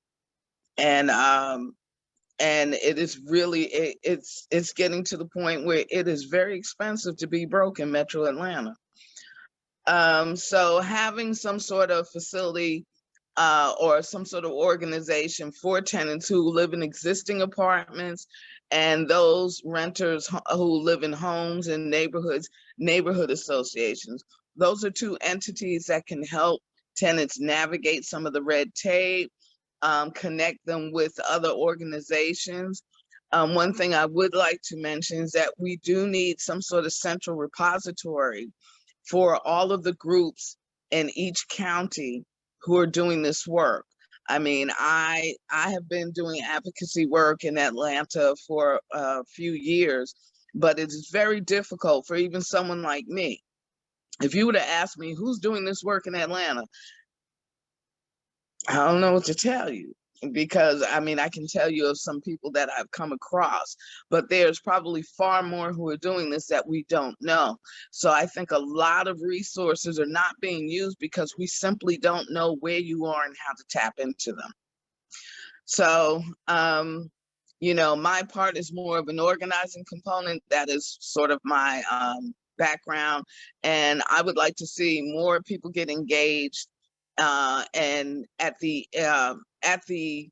And it is really, it's getting to the point where it is very expensive to be broke in Metro Atlanta. So having some sort of facility or some sort of organization for tenants who live in existing apartments and those renters who live in homes and neighborhoods, neighborhood associations. Those are 2 entities that can help tenants navigate some of the red tape, connect them with other organizations. One thing I would like to mention is that we do need some sort of central repository for all of the groups in each county who are doing this work. I mean, I have been doing advocacy work in Atlanta for a few years, but it is very difficult for even someone like me. If you would have asked me who's doing this work in Atlanta, I don't know what to tell you, because I mean, I can tell you of some people that I've come across, but there's probably far more who are doing this that we don't know. So I think a lot of resources are not being used because we simply don't know where you are and how to tap into them. So, you know, my part is more of an organizing component. That is sort of my background. And I would like to see more people get engaged. And at the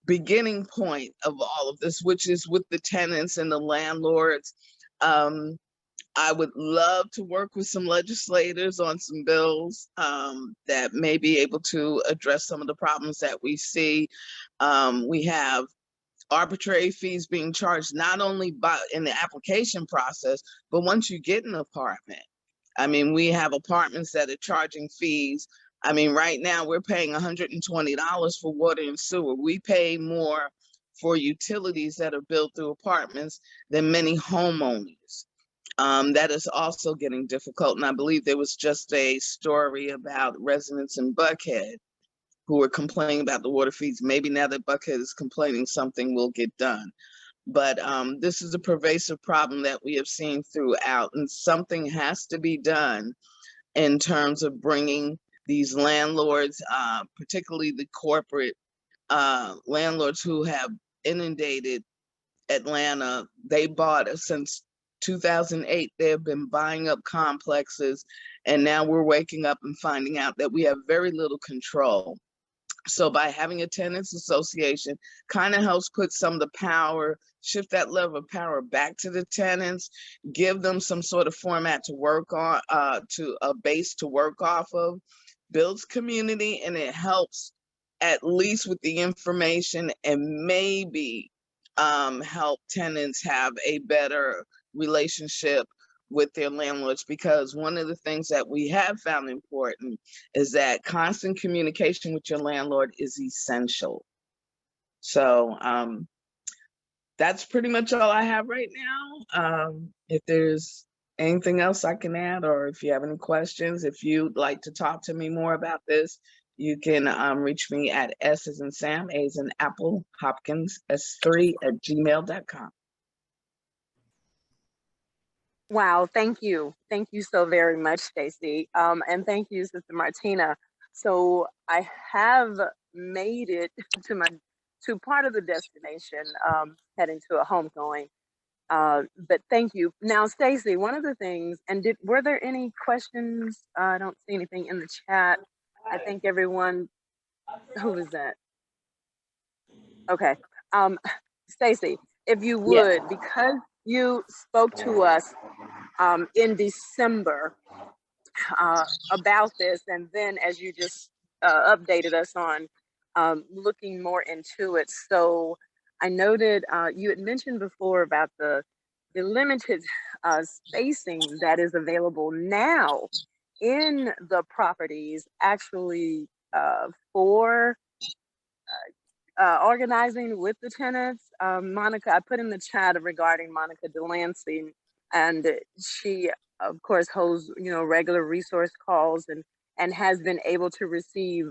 beginning point of all of this, which is with the tenants and the landlords, I would love to work with some legislators on some bills that may be able to address some of the problems that we see. We have arbitrary fees being charged not only in the application process, but once you get an apartment. I mean, we have apartments that are charging fees. I mean, right now we're paying $120 for water and sewer. We pay more for utilities that are built through apartments than many homeowners. That is also getting difficult. And I believe there was just a story about residents in Buckhead who are complaining about the water fees. Maybe now that Buckhead is complaining, something will get done. But this is a pervasive problem that we have seen throughout, and something has to be done in terms of bringing these landlords, particularly the corporate landlords who have inundated Atlanta. They bought us since 2008. They have been buying up complexes, and now we're waking up and finding out that we have very little control. So by having a tenants association kind of helps put some of the power, shift that level of power back to the tenants, give them some sort of format to work on, to a base to work off of, builds community, and it helps at least with the information, and maybe help tenants have a better relationship with their landlords. Because one of the things that we have found important is that constant communication with your landlord is essential. So that's pretty much all I have right now. If there's anything else I can add, or if you have any questions, if you'd like to talk to me more about this, you can reach me at S as in Sam, A as in Apple, Hopkins, S3@gmail.com. Wow, thank you. Thank you so very much, Stacy. And thank you, Sister Martina. So I have made it to part of the destination, heading to a homegoing. But thank you. Now, Stacy, one of the things, and were there any questions? I don't see anything in the chat. I think everyone, who was that? Okay. Stacy, if you would, because you spoke to us in December about this, and then as you just updated us on looking more into it. So I noted you had mentioned before about the limited spacing that is available now in the properties, actually for organizing with the tenants. Monica, I put in the chat regarding Monica Delancey, and she, of course, holds regular resource calls and has been able to receive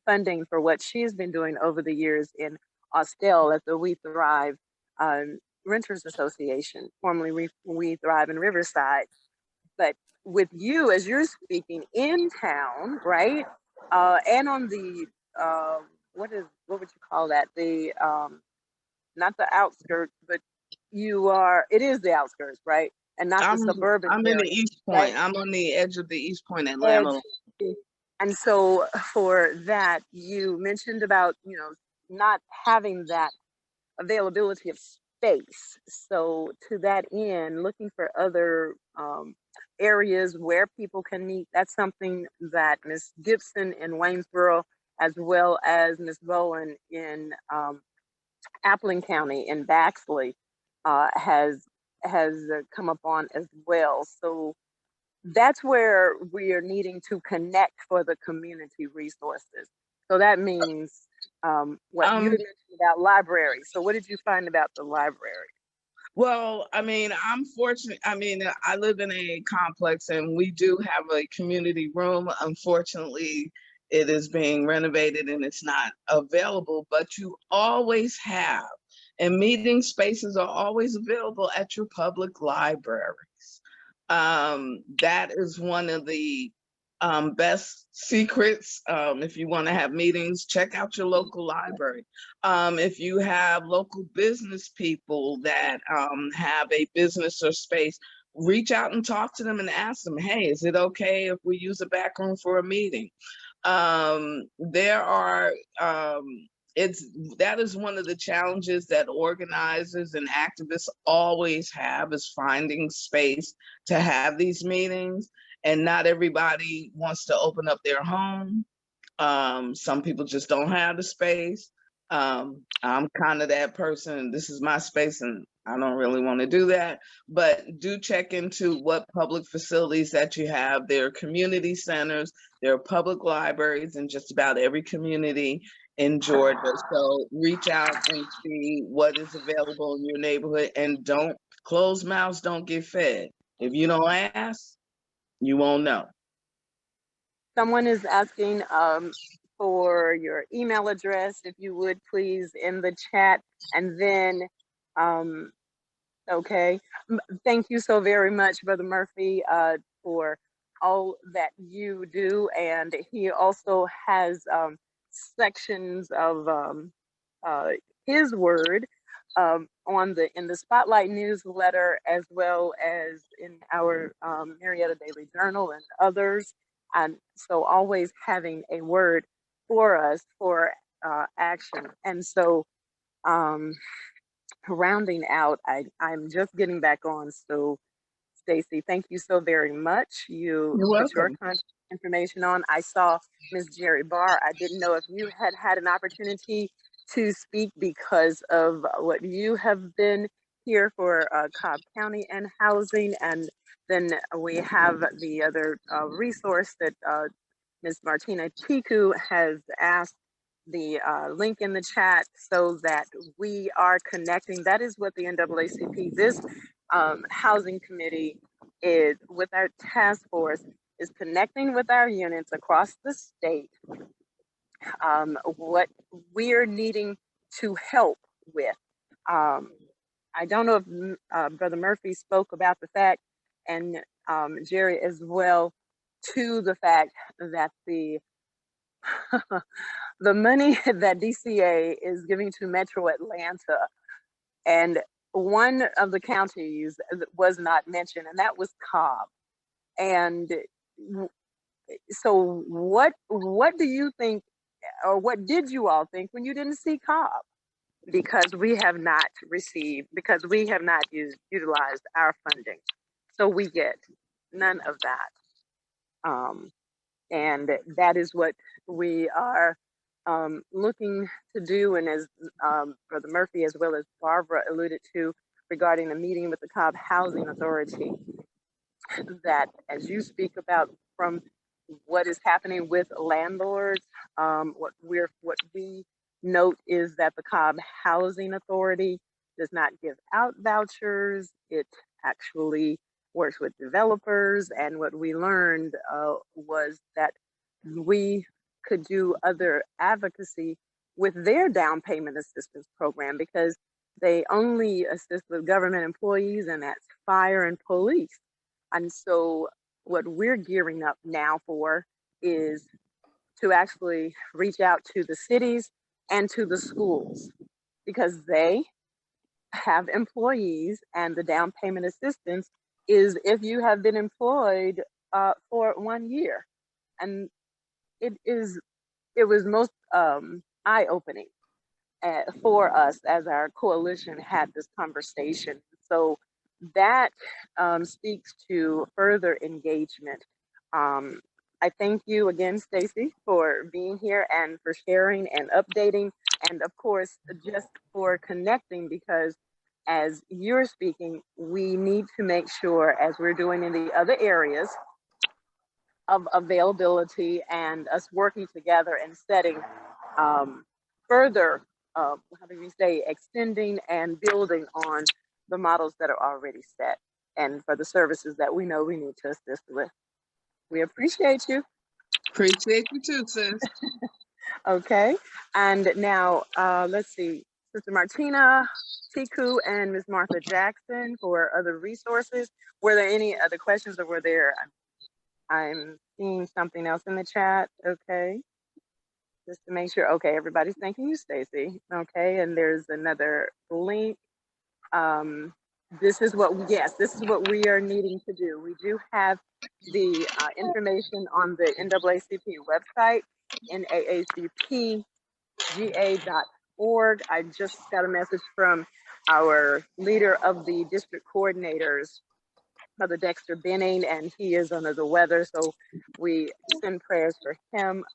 funding for what she's been doing over the years in Austell at the We Thrive Renters Association, formerly We Thrive in Riverside. But with you, as you're speaking in town, right, and on the what would you call that? The not the outskirts, but it is the outskirts, right? And not the suburban I'm in area, the East Point. right? I'm on the edge of the East Point, Atlanta. And so for that, you mentioned about, not having that availability of space. So to that end, looking for other areas where people can meet, that's something that Ms. Gibson in Waynesboro, as well as Ms. Bowen in Appling County in Baxley has come up on as well. So that's where we are needing to connect for the community resources. So that means what you had mentioned about libraries. So what did you find about the library? Well, I mean, I'm fortunate. I mean, I live in a complex and we do have a community room. Unfortunately, it is being renovated and it's not available, but you always have, and meeting spaces are always available at your public libraries. That is one of the best secrets. If you want to have meetings, check out your local library. If you have local business people that have a business or space, reach out and talk to them and ask them, hey, is it okay if we use a back room for a meeting? That is one of the challenges that organizers and activists always have, is finding space to have these meetings. And not everybody wants to open up their home. Some people just don't have the space. I'm kind of that person. This is my space and I don't really want to do that. But do check into what public facilities that you have. There are community centers, there are public libraries in just about every community in Georgia. So reach out and see what is available in your neighborhood, and don't, closed mouths don't get fed. If you don't ask, you won't know. Someone is asking for your email address, if you would please, in the chat. And then, okay, thank you so very much, Brother Murphy, for all that you do. And he also has sections of his word in the Spotlight newsletter, as well as in our Marietta Daily Journal and others. And so always having a word for us for action. And so rounding out, I'm just getting back on. So Stacey, thank you so very much. You're Put welcome. your contact information on. I saw Ms. Jerry Barr. I didn't know if you had an opportunity to speak because of what you have been here for Cobb County and housing. And then we have the other resource that Ms. Martina Tiku has asked, the link in the chat, so that we are connecting. That is what the NAACP, this housing committee, is with our task force, is connecting with our units across the state, what we're needing to help with. I don't know if Brother Murphy spoke about the fact, and Jerry as well, to the fact that the the money that DCA is giving to Metro Atlanta, and one of the counties was not mentioned, and that was Cobb. And so what do you think, or what did you all think when you didn't see Cobb? Because we have not received, because we have not utilized our funding. So we get none of that. And that is what we are looking to do. And as Brother Murphy, as well as Barbara, alluded to regarding the meeting with the Cobb Housing Authority, that as you speak about from what is happening with landlords, what we note is that the Cobb Housing Authority does not give out vouchers. It actually works with developers. And what we learned was that we could do other advocacy with their down payment assistance program, because they only assist with government employees, and that's fire and police. And so what we're gearing up now for is to actually reach out to the cities and to the schools, because they have employees, and the down payment assistance is if you have been employed for 1 year. And it was most eye-opening for us as our coalition had this conversation. So that speaks to further engagement. I thank you again, Stacey, for being here and for sharing and updating, and of course, just for connecting, because as you're speaking, we need to make sure, as we're doing in the other areas, of availability and us working together and setting further, how do we say, extending and building on the models that are already set and for the services that we know we need to assist with. We appreciate you. Appreciate you too, sis. Okay, and now let's see, Sister Martina, Tiku, and Ms. Martha Jackson for other resources. Were there any other questions, or were there, I'm seeing something else in the chat, okay. Just to make sure, okay, everybody's thanking you, Stacy. Okay, and there's another link. This is what we are needing to do. We do have the information on the NAACP website, NAACPGA.org. I just got a message from our leader of the district coordinators, Brother Dexter Benning, and he is under the weather, so we send prayers for him.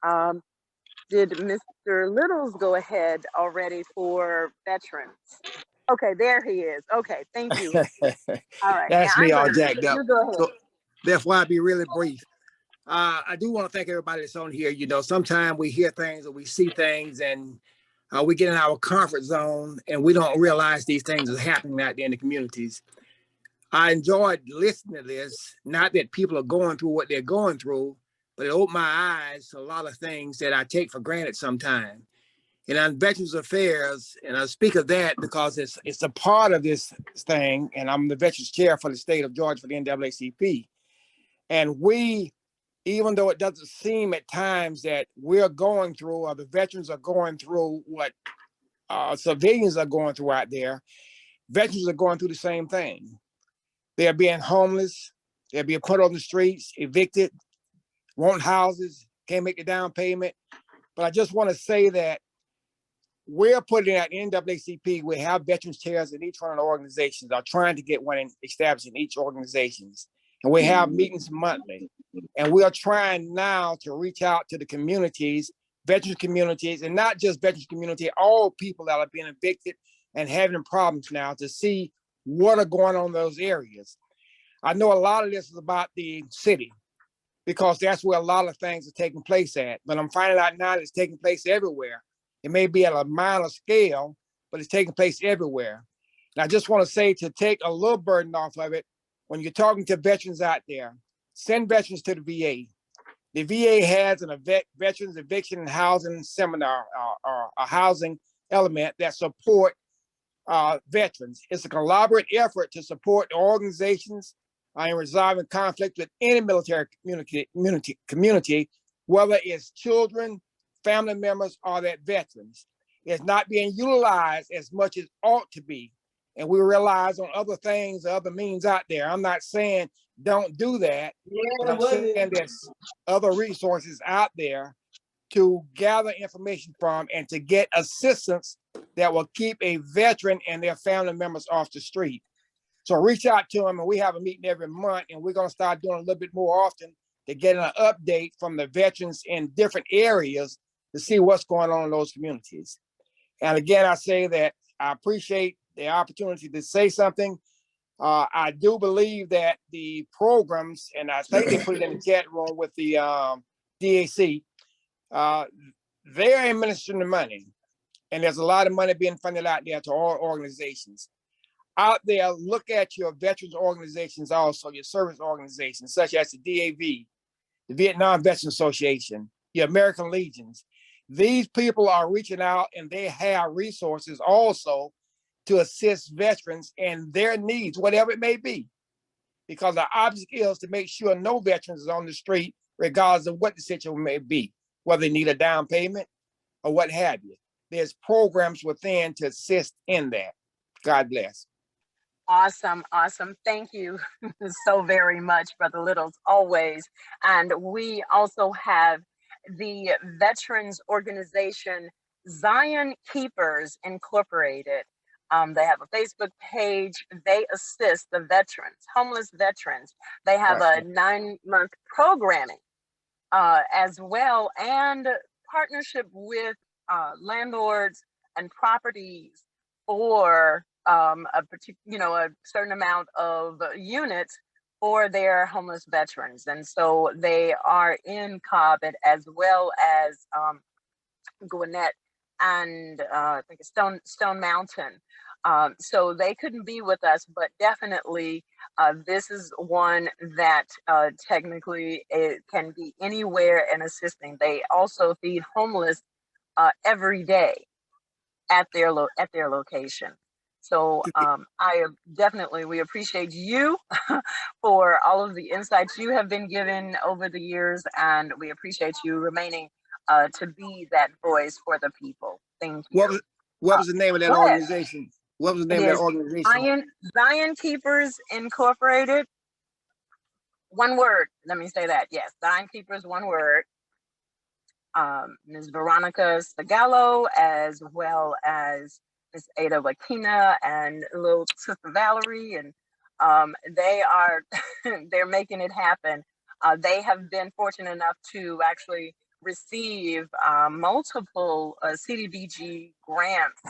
Did Mr. Littles go ahead already for veterans? Okay, there he is. Okay, thank you. All right. That's now me I'm all gonna, jacked up. you go ahead. So therefore, I'll be really brief. I do want to thank everybody that's on here. You know, sometimes we hear things or we see things and we get in our comfort zone and we don't realize these things are happening out there in the communities. I enjoyed listening to this, not that people are going through what they're going through, but it opened my eyes to a lot of things that I take for granted sometimes. And on Veterans Affairs, and I speak of that because it's a part of this thing, and I'm the Veterans Chair for the state of Georgia for the NAACP. And we, even though it doesn't seem at times that we're going through or the veterans are going through what civilians are going through out there, veterans are going through the same thing. They're being homeless, they're being put on the streets, evicted, want houses, can't make the down payment. But I just want to say that we're putting at NAACP, we have veterans chairs in each one of the organizations, are trying to get one established in each organizations. And we have meetings monthly. And we are trying now to reach out to the communities, veterans communities, and not just veterans community, all people that are being evicted and having problems now to see what are going on in those areas. I know a lot of this is about the city because that's where a lot of things are taking place at. But I'm finding out now that it's taking place everywhere. It may be at a minor scale, but it's taking place everywhere. And I just want to say, to take a little burden off of it, when you're talking to veterans out there, send veterans to the VA. The VA has an veterans eviction and housing seminar, or a housing element that support veterans. It's a collaborative effort to support the organizations in resolving conflict with any military community, whether it's children, family members, or that veterans. It's not being utilized as much as ought to be. And we realize on other things, other means out there. I'm not saying don't do that, but I'm saying there's other resources out there to gather information from and to get assistance that will keep a veteran and their family members off the street. So reach out to them, and we have a meeting every month, and we're going to start doing a little bit more often to get an update from the veterans in different areas to see what's going on in those communities. And again, I say that I appreciate the opportunity to say something. I do believe that the programs, and I think they put it in the chat room with the DAC, they're administering the money. And there's a lot of money being funded out there to all organizations. Out there, look at your veterans organizations also, your service organizations, such as the DAV, the Vietnam Veterans Association, the American Legions. These people are reaching out and they have resources also to assist veterans in their needs, whatever it may be. Because our object is to make sure no veterans is on the street, regardless of what the situation may be, whether they need a down payment or what have you. There's programs within to assist in that. God bless. Awesome, awesome. Thank you so very much, Brother Littles, always. And we also have the veterans organization, Zion Keepers Incorporated. They have a Facebook page. They assist the veterans, homeless veterans. They have a 9-month programming as well, and partnership with landlords and properties for a certain amount of units for their homeless veterans. And so they are in Cobb as well as Gwinnett and I think it's Stone Mountain. So they couldn't be with us, but definitely this is one that technically it can be anywhere and assisting. They also feed homeless every day at their location. So we appreciate you for all of the insights you have been given over the years, and we appreciate you remaining to be that voice for the people. Thank you. What was the name of that organization? What was the name of that organization? Zion Keepers Incorporated. One word. Let me say that. Yes, Zion Keepers, one word. Ms. Veronica Sagallo, as well as Ms. Ada Wakina and little sister Valerie, and they're making it happen. They have been fortunate enough to actually receive multiple CDBG grants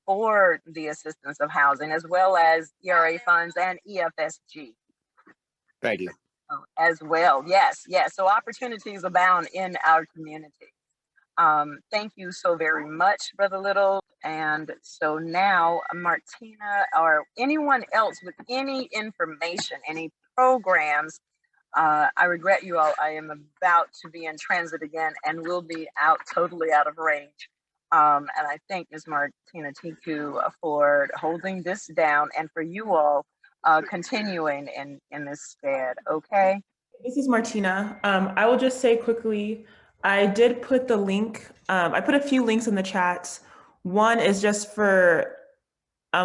for the assistance of housing, as well as ERA funds and EFSG. Thank you. As well, yes. So opportunities abound in our community. Thank you so very much, Brother Little. And so now, Martina, or anyone else with any information, any programs, I regret you all, I am about to be in transit again and will be totally out of range. And I thank Ms. Martina Tiku for holding this down and for you all continuing in this stead, okay? This is Martina. I will just say quickly, I did put the link, I put a few links in the chats. One is just for,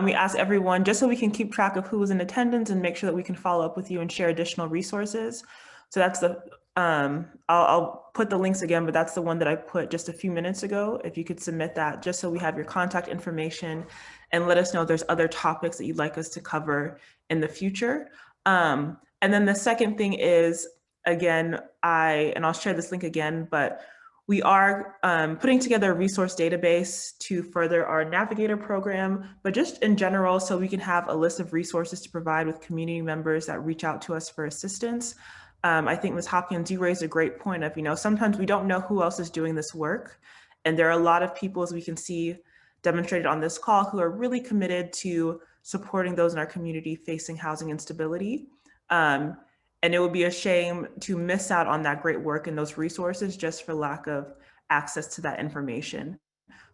we asked everyone, just so we can keep track of who was in attendance and make sure that we can follow up with you and share additional resources. So that's the, I'll put the links again, but that's the one that I put just a few minutes ago. If you could submit that, just so we have your contact information and let us know if there's other topics that you'd like us to cover in the future. And then the second thing is, again, and I'll share this link again, but we are putting together a resource database to further our Navigator program, but just in general, so we can have a list of resources to provide with community members that reach out to us for assistance. I think Ms. Hopkins, you raised a great point of, sometimes we don't know who else is doing this work. And there are a lot of people, as we can see demonstrated on this call, who are really committed to supporting those in our community facing housing instability. And it would be a shame to miss out on that great work and those resources just for lack of access to that information.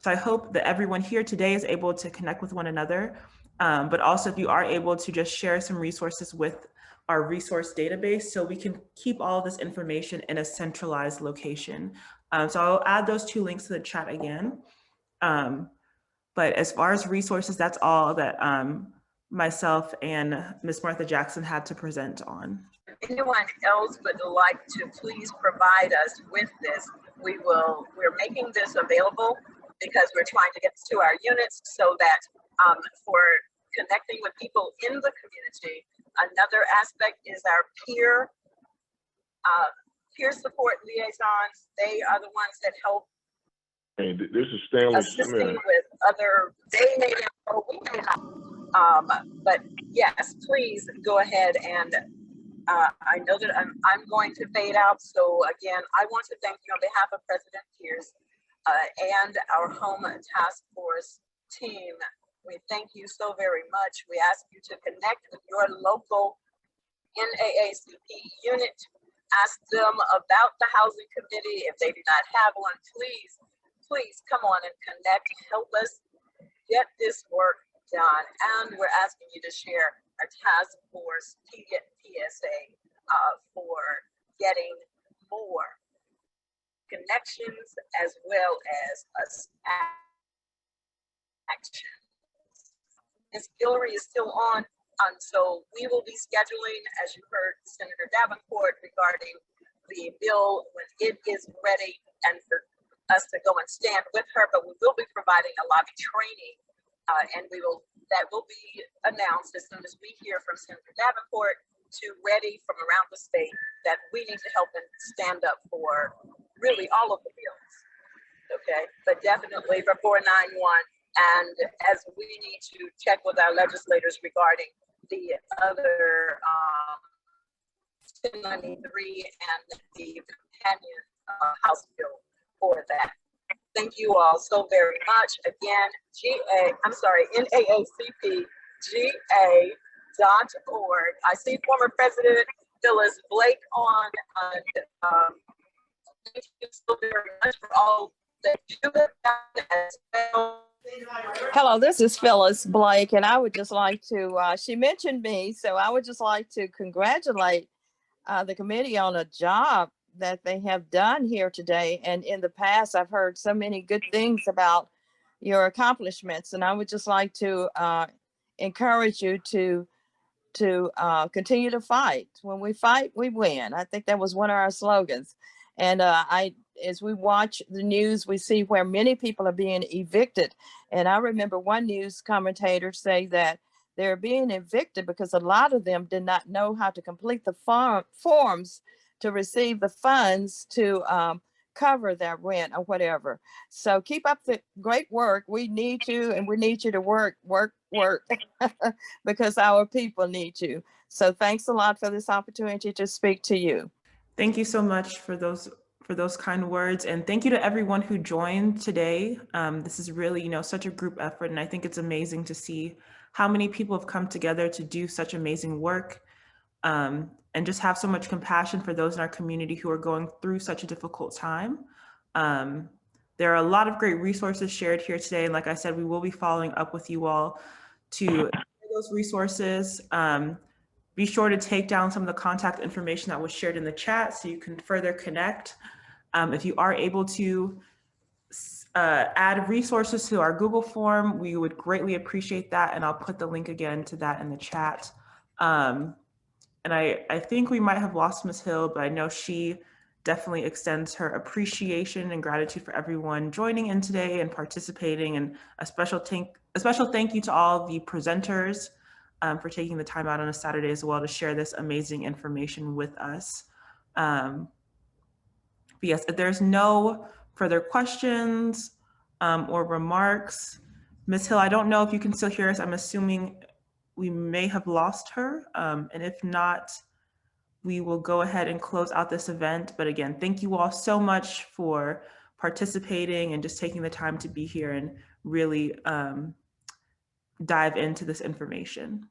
So I hope that everyone here today is able to connect with one another, but also if you are able to just share some resources with our resource database so we can keep all of this information in a centralized location. So I'll add those two links to the chat again. But as far as resources, that's all that myself and Ms. Martha Jackson had to present on. Anyone else would like to please provide us with this, we're making this available because we're trying to get to our units so that for connecting with people in the community. Another aspect is our peer support liaisons. They are the ones that help. Hey, this is Stanley assisting Smith. with other, they may know, we may not. But yes, please go ahead and I know that I'm going to fade out. So again, I want to thank you on behalf of President Pierce and our H.O.M.E Task Force team. We thank you so very much. We ask you to connect with your local NAACP unit. Ask them about the housing committee. If they do not have one, please come on and connect. Help us get this work done. And we're asking you to share our task force PSA for getting more connections as well as action. Ms. Guillory is still on, so we will be scheduling, as you heard Senator Davenport, regarding the bill when it is ready, and for us to go and stand with her. But we will be providing a lobby training, and that will be announced as soon as we hear from Senator Davenport to ready from around the state that we need to help and stand up for really all of the bills. Okay, but definitely for 491. And as we need to check with our legislators regarding the other 1093 and the companion House bill for that. Thank you all so very much. Again, NAACPGA.org. I see former President Phyllis Blake on, and thank you so very much for all that you have done as well. Hello, this is Phyllis Blake, and I would just like to, she mentioned me, so I would just like to congratulate the committee on a job that they have done here today. And in the past, I've heard so many good things about your accomplishments, and I would just like to encourage you to continue to fight. When we fight, we win. I think that was one of our slogans. And as we watch the news, we see where many people are being evicted. And I remember one news commentator say that they're being evicted because a lot of them did not know how to complete the forms to receive the funds to cover their rent or whatever. So keep up the great work. We need you, and we need you to work because our people need you. So thanks a lot for this opportunity to speak to you. Thank you so much for those kind words, and thank you to everyone who joined today. This is really, such a group effort, and I think it's amazing to see how many people have come together to do such amazing work, and just have so much compassion for those in our community who are going through such a difficult time. There are a lot of great resources shared here today, and like I said, we will be following up with you all to share those resources. Be sure to take down some of the contact information that was shared in the chat so you can further connect. If you are able to add resources to our Google form, we would greatly appreciate that. And I'll put the link again to that in the chat. And I think we might have lost Ms. Hill, but I know she definitely extends her appreciation and gratitude for everyone joining in today and participating. And a special thank you to all the presenters for taking the time out on a Saturday as well to share this amazing information with us. But yes, if there's no further questions or remarks, Ms. Hill, I don't know if you can still hear us. I'm assuming we may have lost her. And if not, we will go ahead and close out this event. But again, thank you all so much for participating and just taking the time to be here and really dive into this information.